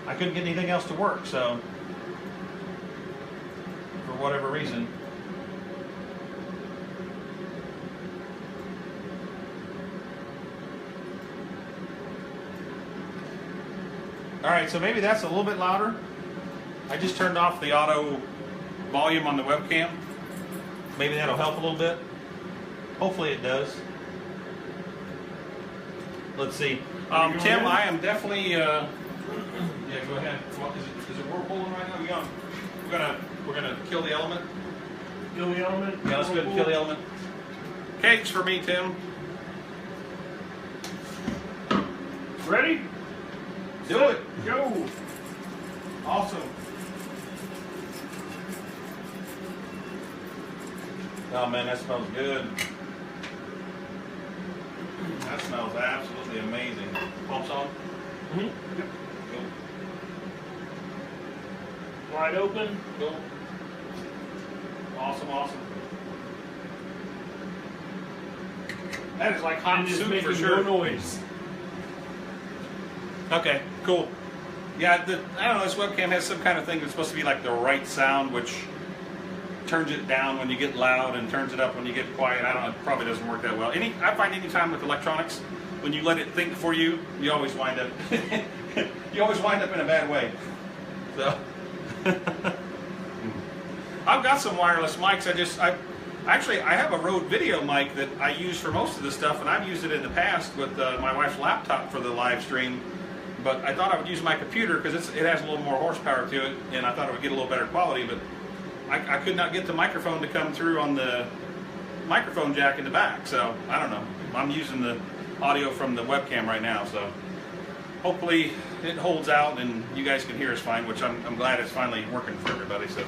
I couldn't get anything else to work, so for whatever reason. All right, so maybe that's a little bit louder. I just turned off the auto volume on the webcam. Maybe that'll help a little bit. Hopefully it does. Let's see. Tim, I am definitely Yeah, go ahead. Well, is it whirlpooling right now? We're gonna kill the element. Kill the element. Yeah, let's go ahead and kill the element. Cakes for me, Tim. Ready? Do it. Go. Awesome. Oh man, that smells good. That smells absolutely amazing. Pumps on? Mm-hmm. Yep. Cool. Wide open. Cool. Awesome, awesome. That is like hot And it's soup making for sure. no noise. Okay, cool. Yeah, I don't know, this webcam has some kind of thing that's supposed to be like the right sound, which turns it down when you get loud and turns it up when you get quiet. I don't know, it probably doesn't work that well. I find any time with electronics, when you let it think for you, you always wind up you always wind up in a bad way. So I've got some wireless mics. I have a Rode video mic that I use for most of this stuff, and I've used it in the past with my wife's laptop for the live stream. But I thought I would use my computer because it has a little more horsepower to it, and I thought it would get a little better quality. But I could not get the microphone to come through on the microphone jack in the back, so I don't know. I'm using the audio from the webcam right now, so hopefully it holds out and you guys can hear us fine, which I'm glad it's finally working for everybody. So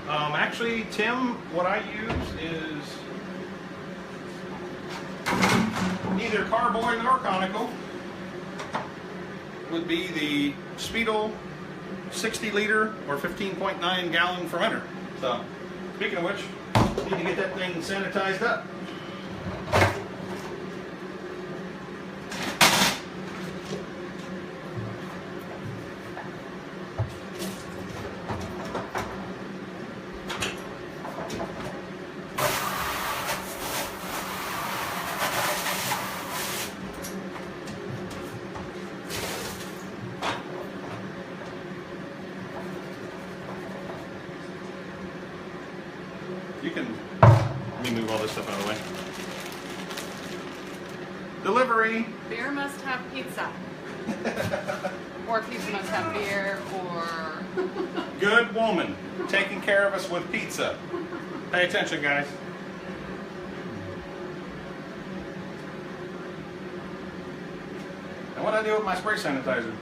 actually, Tim, what I use is neither carboy nor conical. Would be the Speedle 60 liter or 15.9 gallon fermenter. So, speaking of which, need to get that thing sanitized up. You can, let me move all this stuff out of the way. Delivery. Beer must have pizza. Or pizza must have beer, or... Good woman, taking care of us with pizza. Pay attention, guys. And what do I do with my spray sanitizer?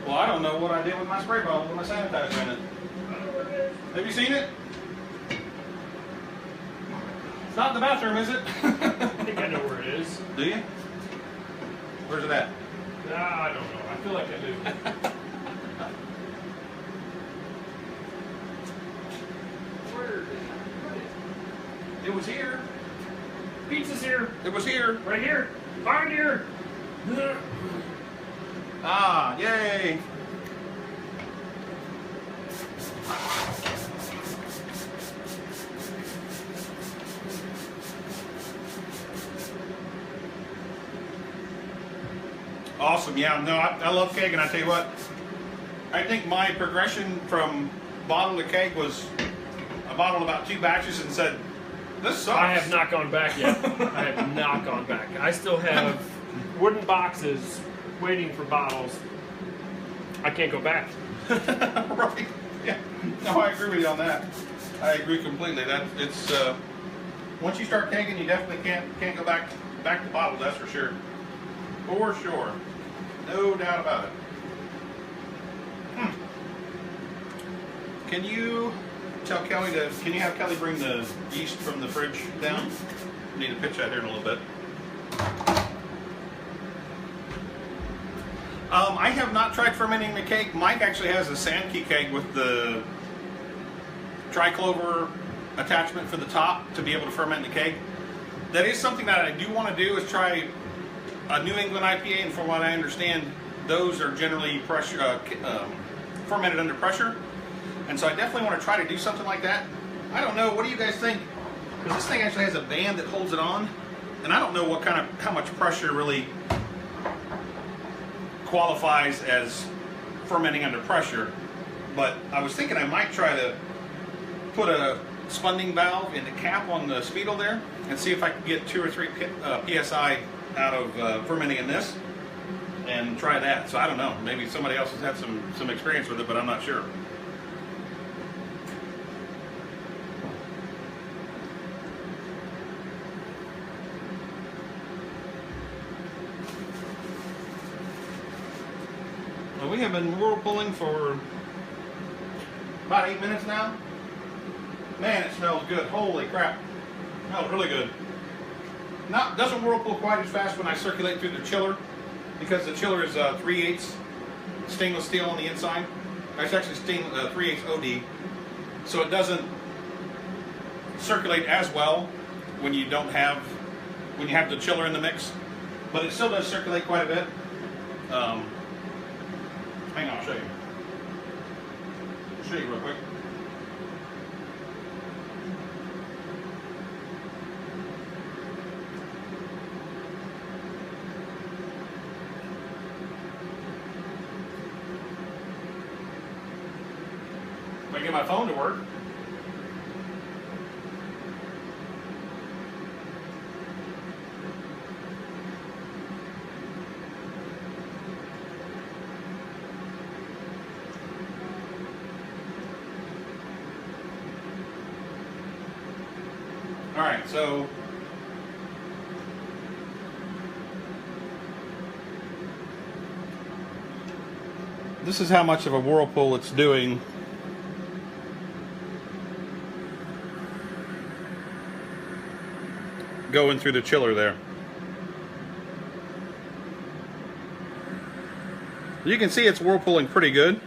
Well, I don't know what I did with my spray bottle with my sanitizer in it. Have you seen it? It's not in the bathroom, is it? I think I know where it is. Do you? Where's it at? I don't know. I feel like I do. Where did I put it? It was here. Pizza's here. It was here. Right here. Find here. Ah, yay. Awesome. Yeah, no, I love keg, and I tell you what, I think my progression from bottle to keg was I bottled about 2 batches and said, this sucks. I have not gone back yet. I have not gone back. I still have wooden boxes waiting for bottles. I can't go back. Right. Yeah. No, I agree with you on that. I agree completely. That it's once you start kegging, you definitely can't go back to bottles. That's for sure. For sure. No doubt about it. Can you tell Kelly can you have Kelly bring the yeast from the fridge down? I need to pitch that here in a little bit. I have not tried fermenting the keg. Mike actually has a Sankey keg with the triclover attachment for the top to be able to ferment the keg. That is something that I do want to do, is try a New England IPA, and from what I understand, those are generally fermented under pressure. And so I definitely want to try to do something like that. I don't know, what do you guys think? Because this thing actually has a band that holds it on, and I don't know how much pressure really qualifies as fermenting under pressure. But I was thinking I might try to put a spunding valve in the cap on the speedle there and see if I can get 2 or 3 psi out of fermenting in this and try that. So I don't know, maybe somebody else has had some experience with it, but I'm not sure. Well, we have been whirlpooling for about 8 minutes now. Man, it smells good. Holy crap. It smells really good. Doesn't whirlpool quite as fast when I circulate through the chiller, because the chiller is 3/8 stainless steel on the inside. It's actually 3/8 OD. So it doesn't circulate as well when you have the chiller in the mix. But it still does circulate quite a bit. Hang on, I'll show you. I'll show you real quick. If I get my phone to work. All right, so this is how much of a whirlpool it's doing. Going through the chiller there. You can see it's whirlpooling pretty good.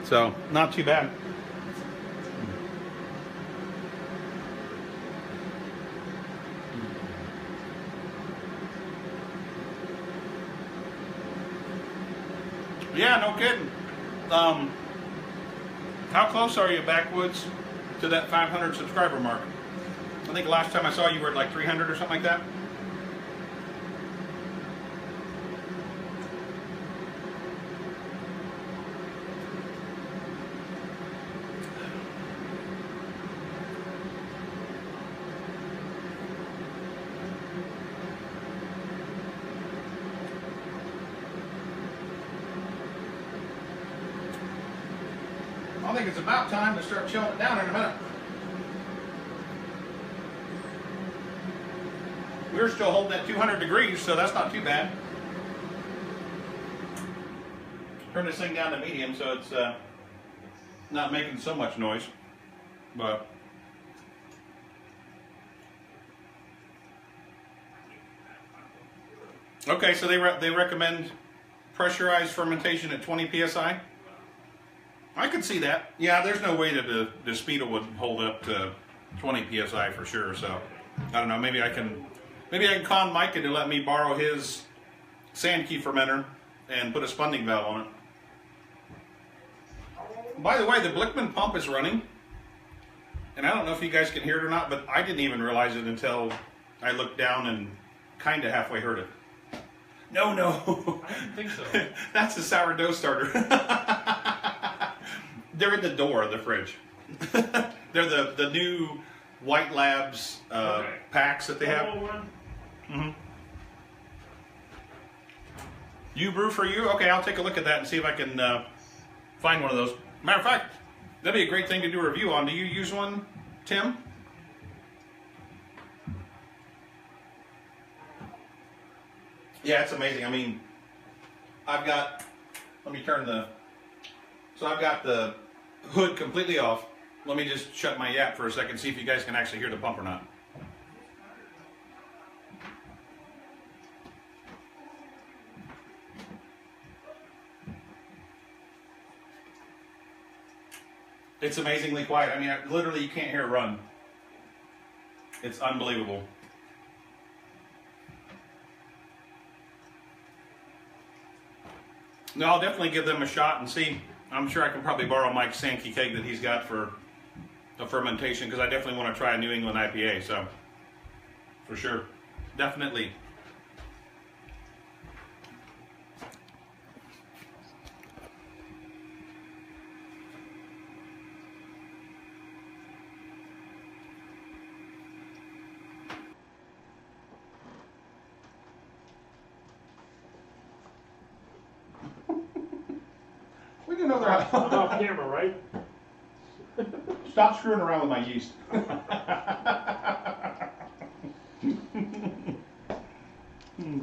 So, not too bad. Yeah, no kidding. How close are you, Backwoods, to that 500 subscriber mark? I think last time I saw you were at like 300 or something like that. I think it's about time to start chilling it down in a minute. We're still holding at 200 degrees, so that's not too bad. Turn this thing down to medium so it's not making so much noise. But okay, so they recommend pressurized fermentation at 20 psi. I could see that. Yeah, there's no way that the speedle would hold up to 20 psi for sure. So I don't know. Maybe I can con Micah to let me borrow his sand key fermenter and put a spunding valve on it. By the way, the Blickman pump is running, and I don't know if you guys can hear it or not, but I didn't even realize it until I looked down and kind of halfway heard it. No. I didn't think so. That's a sourdough starter. They're in the door of the fridge. They're the new White Labs Okay. packs that they have. Mm-hmm. You brew for you? Okay, I'll take a look at that and see if I can find one of those. Matter of fact, that'd be a great thing to do a review on. Do you use one, Tim? Yeah, it's amazing. I mean, I've got the hood completely off. Let me just shut my yap for a second, see if you guys can actually hear the pump or not. It's amazingly quiet. I mean, literally you can't hear it run. It's unbelievable. No, I'll definitely give them a shot and see. I'm sure I can probably borrow Mike's Sankey keg that he's got for the fermentation, because I definitely want to try a New England IPA, so for sure. Definitely. We can know they're I'm off camera, right? Stop screwing around with my yeast.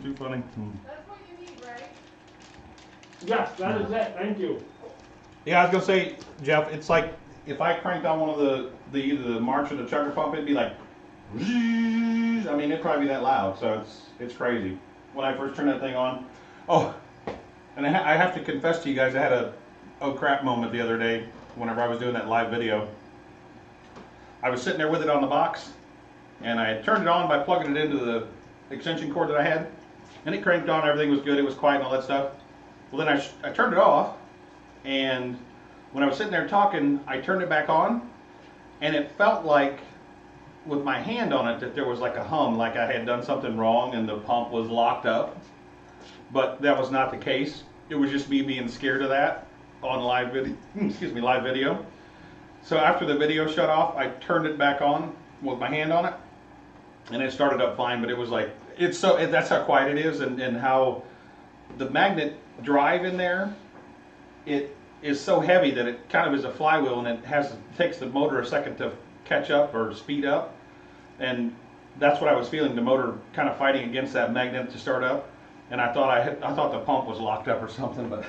Too funny. That's what you need, right? Yes, that is it. Thank you. Yeah, I was gonna say, Jeff, it's like if I cranked on one of the either the March or the chugger pump, it'd be like, I mean, it'd probably be that loud. So it's crazy. When I first turned that thing on, oh, and I have to confess to you guys, I had a oh crap moment the other day whenever I was doing that live video. I was sitting there with it on the box, and I had turned it on by plugging it into the extension cord that I had, and it cranked on. Everything was good. It was quiet and all that stuff. Well, then I turned it off, and when I was sitting there talking, I turned it back on, and it felt like with my hand on it that there was like a hum, like I had done something wrong and the pump was locked up. But that was not the case. It was just me being scared of that on live video. Excuse me, live video. So after the video shut off, I turned it back on with my hand on it, and it started up fine. But it was like that's how quiet it is, and how the magnet drive in there, it is so heavy that it kind of is a flywheel, and it takes the motor a second to catch up or speed up, and that's what I was feeling, the motor kind of fighting against that magnet to start up, and I thought the pump was locked up or something, but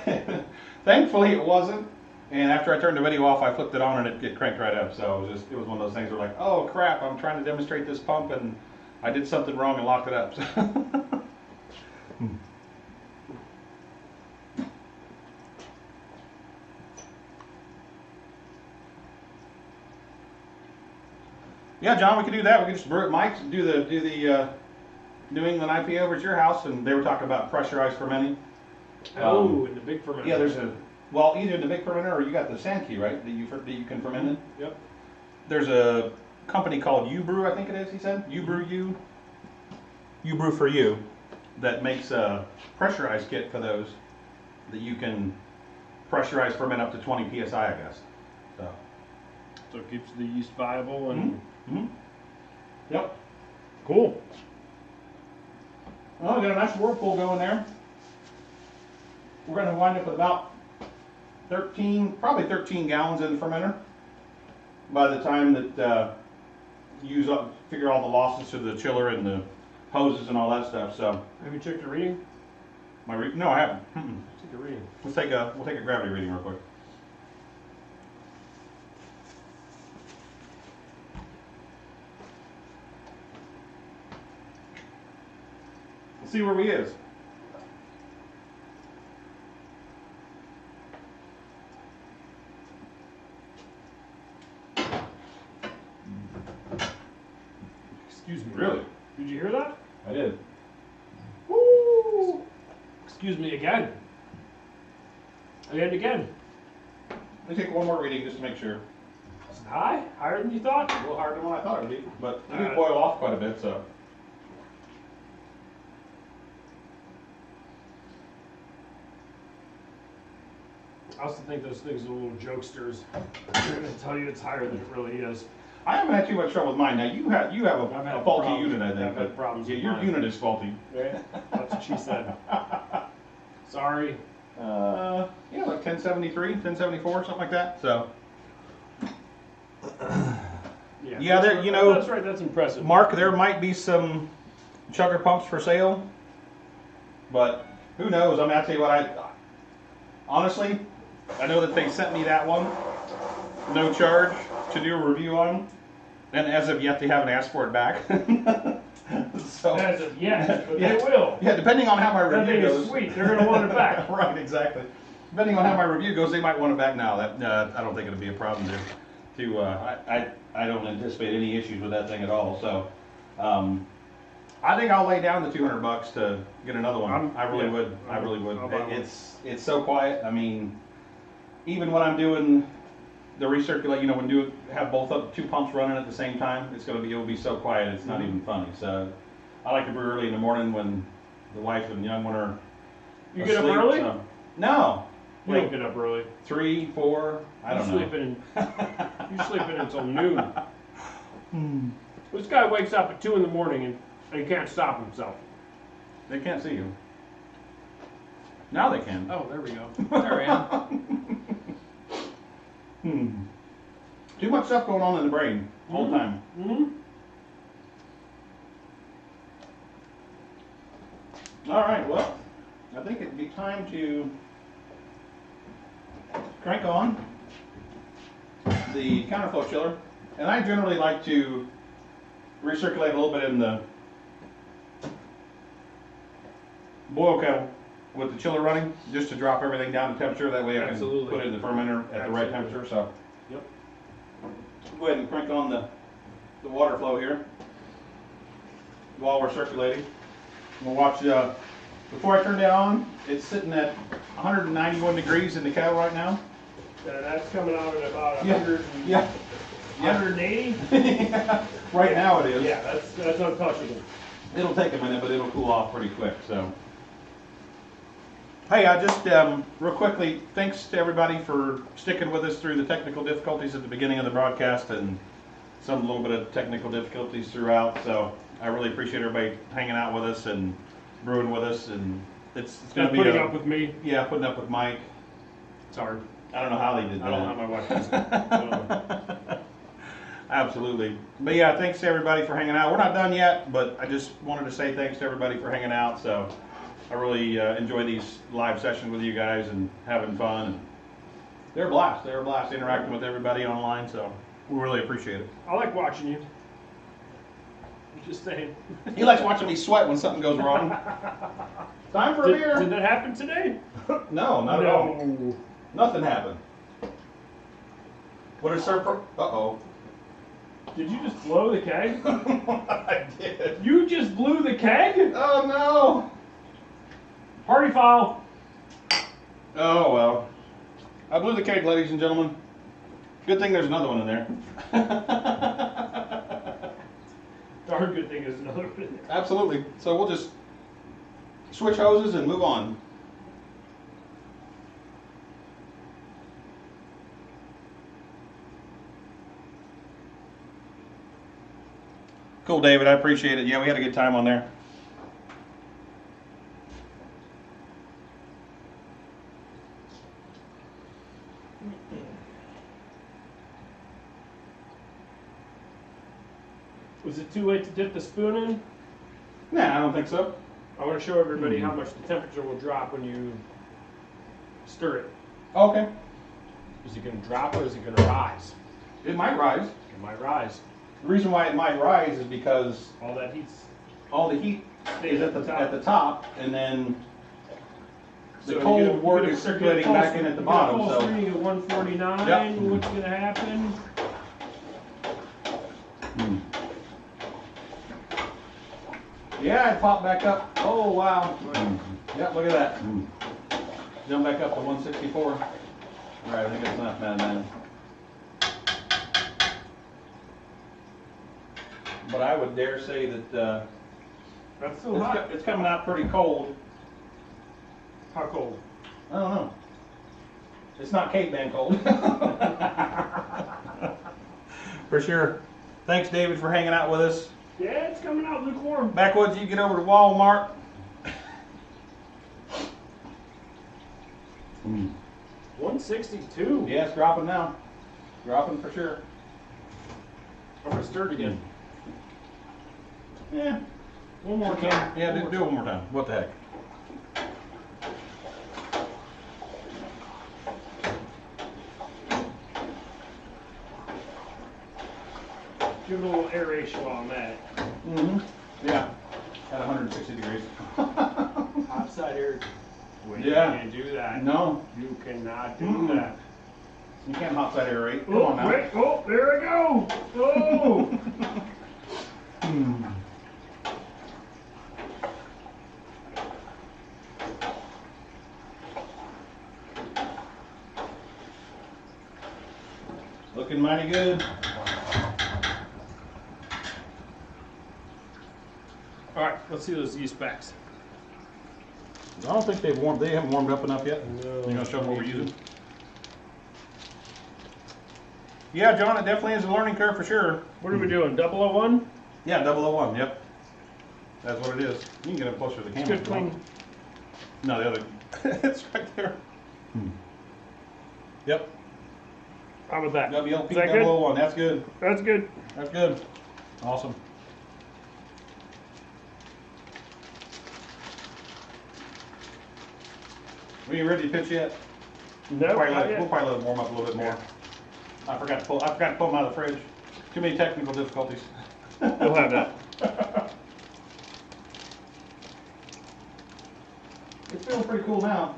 thankfully it wasn't. And after I turned the video off, I flipped it on and it cranked right up. So it was one of those things where like, oh crap, I'm trying to demonstrate this pump and I did something wrong and locked it up. Yeah, John, we could do that. We could just brew at Mike's, do the New England IPA over at your house, and they were talking about pressurized fermenting. In the big fermenter. Yeah, there's either in the big fermenter or you got the sand key, right? That you can ferment in. Yep. There's a company called Brew, I think it is. He said Brew for you, that makes a pressurized kit for those that you can pressurize ferment up to 20 psi, I guess. So it keeps the yeast viable and. Yep. Cool. Well, we got a nice whirlpool going there. We're going to wind up with about probably 13 gallons in the fermenter by the time that figure all the losses to the chiller and the hoses and all that stuff. So. Have you checked the reading? No, I haven't. Take a reading. We'll take a gravity reading real quick. Let's see where we is. Excuse me. Really? Did you hear that? I did. Woo! Excuse me again. Again. Let me take one more reading just to make sure. Is it high? Higher than you thought? A little higher than what I thought it would be, but it did boil off quite a bit, so. I also think those things are little jokesters. They're going to tell you it's higher than it really is. I haven't had too much trouble with mine. Now you have I've had a faulty problems. unit, I think. I've had problems Yeah, with your mine. unit is faulty. Right? That's what she said. Sorry. Yeah, like 1073, 1074, something like that. So. Yeah, that's right. That's impressive. Mark, there might be some chugger pumps for sale, but who knows? I mean, I'll tell you what, honestly, I know that they sent me that one, no charge, to do a review on, and as of yet, they haven't asked for it back. So, As of yet, but yeah, they will. Yeah, depending on how my That review thing goes. is sweet. They're going to want it back. Right, exactly. Depending on how my review goes, they might want it back now. That I don't think it'll be a problem I don't anticipate any issues with that thing at all. So, I think I'll lay down the $200 to get another one. I really would. I really would. It's so quiet. I mean, even when I'm doing the recirculate, when have two pumps running at the same time, it'll be so quiet. It's not even funny. So, I like to brew early in the morning when the wife and young one are. You asleep, get up early? So. No. You don't get up early. 3, 4. I don't know. You're sleeping until noon. This guy wakes up at 2 in the morning and he can't stop himself. They can't see you. Now they can. Oh, there we go. There I am. Too much stuff going on in the brain all the time. All right, well, I think it'd be time to crank on the counterflow chiller. And I generally like to recirculate a little bit in the boil kettle with the chiller running, just to drop everything down to temperature. That way I can put it in the fermenter at the right temperature. So, Yep. Go ahead and crank on the water flow here while we're circulating. We'll watch, before I turn that on, it's sitting at 191 degrees in the kettle right now. That's coming out at about 100 180? Right now it is. Yeah, that's untouchable. It'll take a minute, but it'll cool off pretty quick. So, hey, I just real quickly, thanks to everybody for sticking with us through the technical difficulties at the beginning of the broadcast and some little bit of technical difficulties throughout. So I really appreciate everybody hanging out with us and brewing with us, and it's going to be putting up with me. Yeah, putting up with Mike. It's hard. I don't know how they did that. I don't know how my wife does it. Absolutely. But yeah, thanks to everybody for hanging out. We're not done yet, but I just wanted to say thanks to everybody for hanging out. So I really enjoy these live sessions with you guys and having fun. And they're a blast. They're a blast interacting with everybody online. So we really appreciate it. I like watching you. Just saying. He likes watching me sweat when something goes wrong. Time for a beer. Did that happen today? No, not at all. Nothing happened. What is Sir? Uh-oh. Did you just blow the keg? I did. You just blew the keg? Oh no. Party foul. Oh well. I blew the keg, ladies and gentlemen. Good thing there's another one in there. Darn good thing there's another one in there. Absolutely. So we'll just switch hoses and move on. Cool, David. I appreciate it. Yeah, we had a good time on there. Was it too late to dip the spoon in? Nah, I don't think so. I want to show everybody how much the temperature will drop when you stir it. Okay. Is it going to drop or is it going to rise? It might rise. It might rise. The reason why it might rise is because All that heat's all the heat is at the top, and then the So cold wort is circulating back in at the bottom. So So reading at 149. Yep. What's going to happen? yeah, it popped back up. Oh wow. Yep, look at that. Jump back up to 164. All right, I think that's enough, man. But I would dare say that That's so hot. it's coming out pretty cold. How cold? I don't know. It's not caveman cold. For sure. Thanks, David, for hanging out with us. Yeah, it's coming out lukewarm. Backwoods, you get over to Walmart. 162. Yeah, it's dropping now. Dropping for sure. I'm going to stir it again. Yeah. One more time. Yeah, do it one more time. What the heck? Give it a little aeration while I'm at it. Yeah. At 160 degrees. Hot side air. Wait, Yeah. You can't do that. No, You cannot do that. you can't hot side aerate. Come Oh, on now. wait. Oh, there we go. Oh. Looking mighty good. All right, let's see those yeast packs. I don't think they've warmed. They haven't warmed up enough yet. No. You gonna show them what we're using? Yeah, John, it definitely is a learning curve for sure. What are we doing? 001? Yeah, 001. Yep. That's what it is. You can get up closer to the It's camera. good if you want. clean. No, the other. It's right there. Yep. How about that? WLP Is that good? 001. That's good. That's good. That's good. Awesome. We ain't ready to pitch yet? No, We'll not yet. probably let it warm up a little bit more. I forgot to pull them out of the fridge. Too many technical difficulties. We'll have that. It's feeling pretty cool now.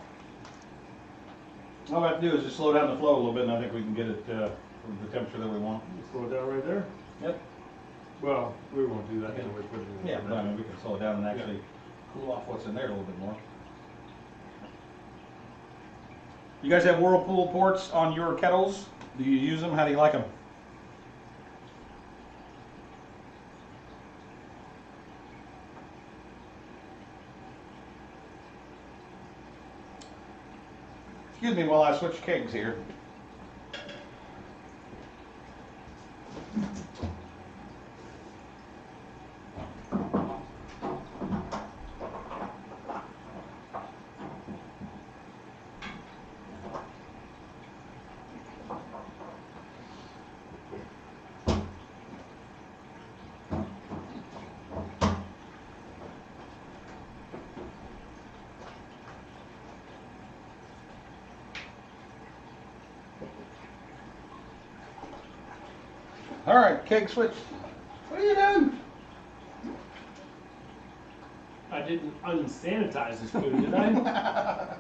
All we have to do is just slow down the flow a little bit, and I think we can get it the temperature that we want. Slow it down right there. Yep. Well, we won't do that until we put it in. Yeah, but I mean, we can slow it down and actually cool off what's in there a little bit more. You guys have Whirlpool ports on your kettles? Do you use them? How do you like them? Excuse me while I switch kegs here. All right, keg switch. What are you doing? I didn't unsanitize this food, did I?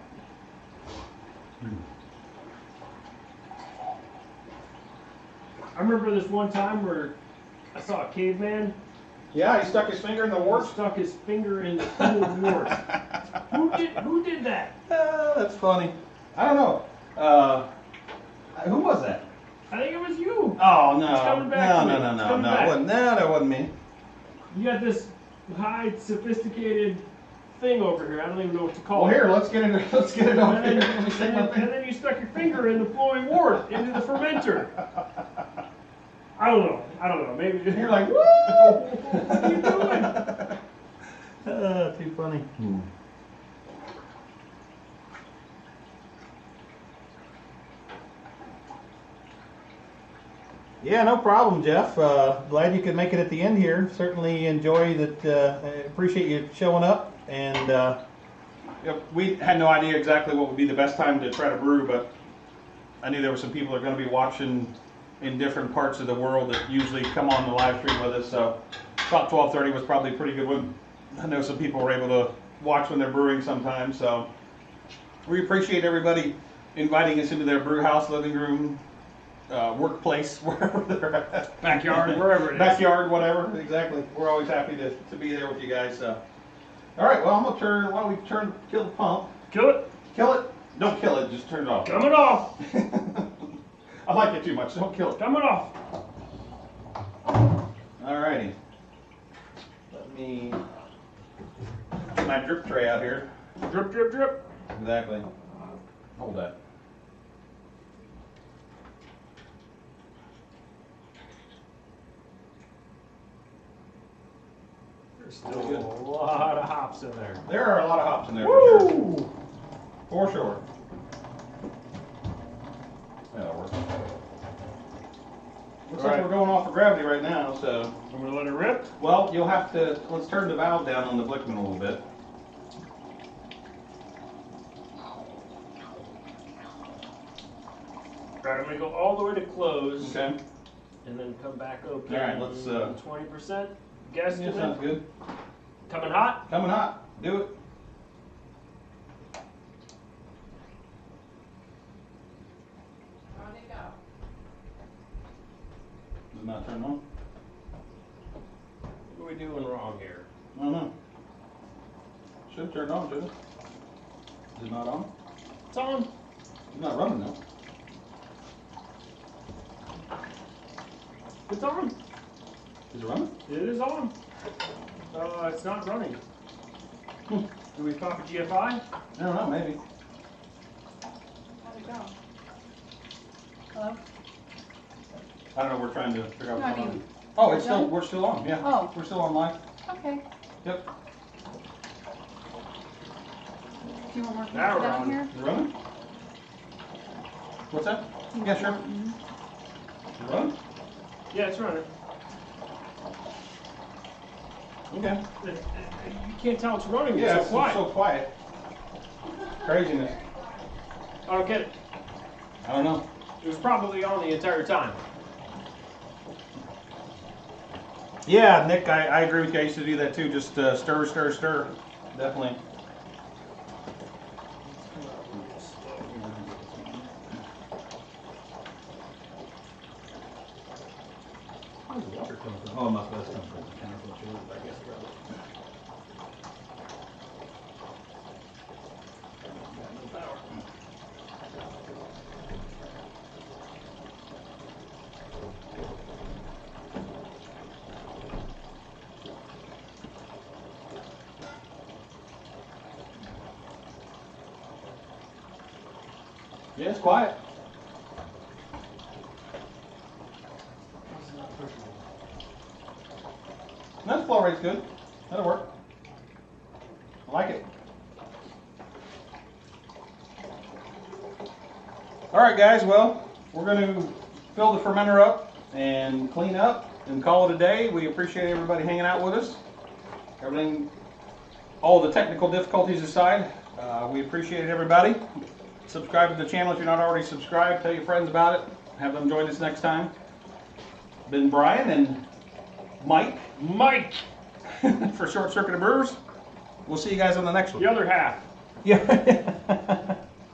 I remember this one time where I saw a caveman Yeah, he stuck his finger in the wart. stuck his finger in the pool of wart. Who did that? That's funny. I don't know. Who was that? I think it was you. Oh no! It's coming back No, to me. no, no, It's no, coming no! back. That wasn't me. You got this high sophisticated thing over here. I don't even know what to call Well, it. here, let's get it. Let's get it over here. Let me stick my And finger. then you stuck your finger in the flowing wort into the fermenter. I don't know. Maybe You're like, woo! what are you doing? Too funny. Yeah, no problem, Jeff. Glad you could make it at the end here. Certainly enjoy that. Appreciate you showing up. And yep, we had no idea exactly what would be the best time to try to brew, but I knew there were some people that are going to be watching in different parts of the world that usually come on the live stream with us. So thought 12:30 was probably a pretty good one. I know some people were able to watch when they're brewing sometimes. So we appreciate everybody inviting us into their brew house, living room, workplace, wherever they're at. Backyard, wherever it is. Backyard, whatever, exactly. We're always happy to be there with you guys. So. All right, well, why don't we kill the pump. Kill it. Kill it. Don't kill it, just turn it off. Coming off. I like it too much, don't kill it. Coming off. All righty. Let me get my drip tray out here. Drip, drip, drip. Exactly. Hold that. There's still a lot of hops in there. There are a lot of hops in there for sure. Woo! For sure. That'll work. Looks like we're going off of gravity right now, so. I'm gonna let it rip. Well, you'll have to, let's turn the valve down on the Blickman a little bit. Alright, I'm gonna go all the way to close. Okay. And then come back open. All right, let's, 20%. Yeah, sounds Guesstimate. good. Coming hot. Coming hot. Do it. How'd it go? Is it not turned on? What are we doing wrong here? I don't know. Should have turned on, shouldn't it? Is it not on? It's on. It's not running though. It's on. Is it running? It is on. It's not running. Do we copy GFI? I don't know, maybe. How'd it go? Hello? I don't know, we're trying to figure out No, I what's going mean, on. Oh, it's still, done? we're still on, yeah. Oh. We're still on live. Okay. Yep. Do you want more Now people we're down on. here? Is it running? What's that? Yeah, sure. Run? Yeah, it's running. Okay. You can't tell it's running. Yeah, It's so quiet. so quiet. Craziness. I don't get it. I don't know. It was probably on the entire time. Yeah, Nick, I agree with you. I used to do that too. Just stir, stir, stir. Definitely. Where's the water coming from? Oh, it must have come from the counterflow chiller, I guess. Got no power. Yeah, it's quiet. That flow rate's good. That'll work. I like it. All right, guys. Well, we're going to fill the fermenter up and clean up and call it a day. We appreciate everybody hanging out with us. Everything, all the technical difficulties aside, we appreciate everybody. Subscribe to the channel if you're not already subscribed. Tell your friends about it. Have them join us next time. Been Brian and Mike for Short Circuited Brewers. We'll see you guys on the next one. The other half. Yeah.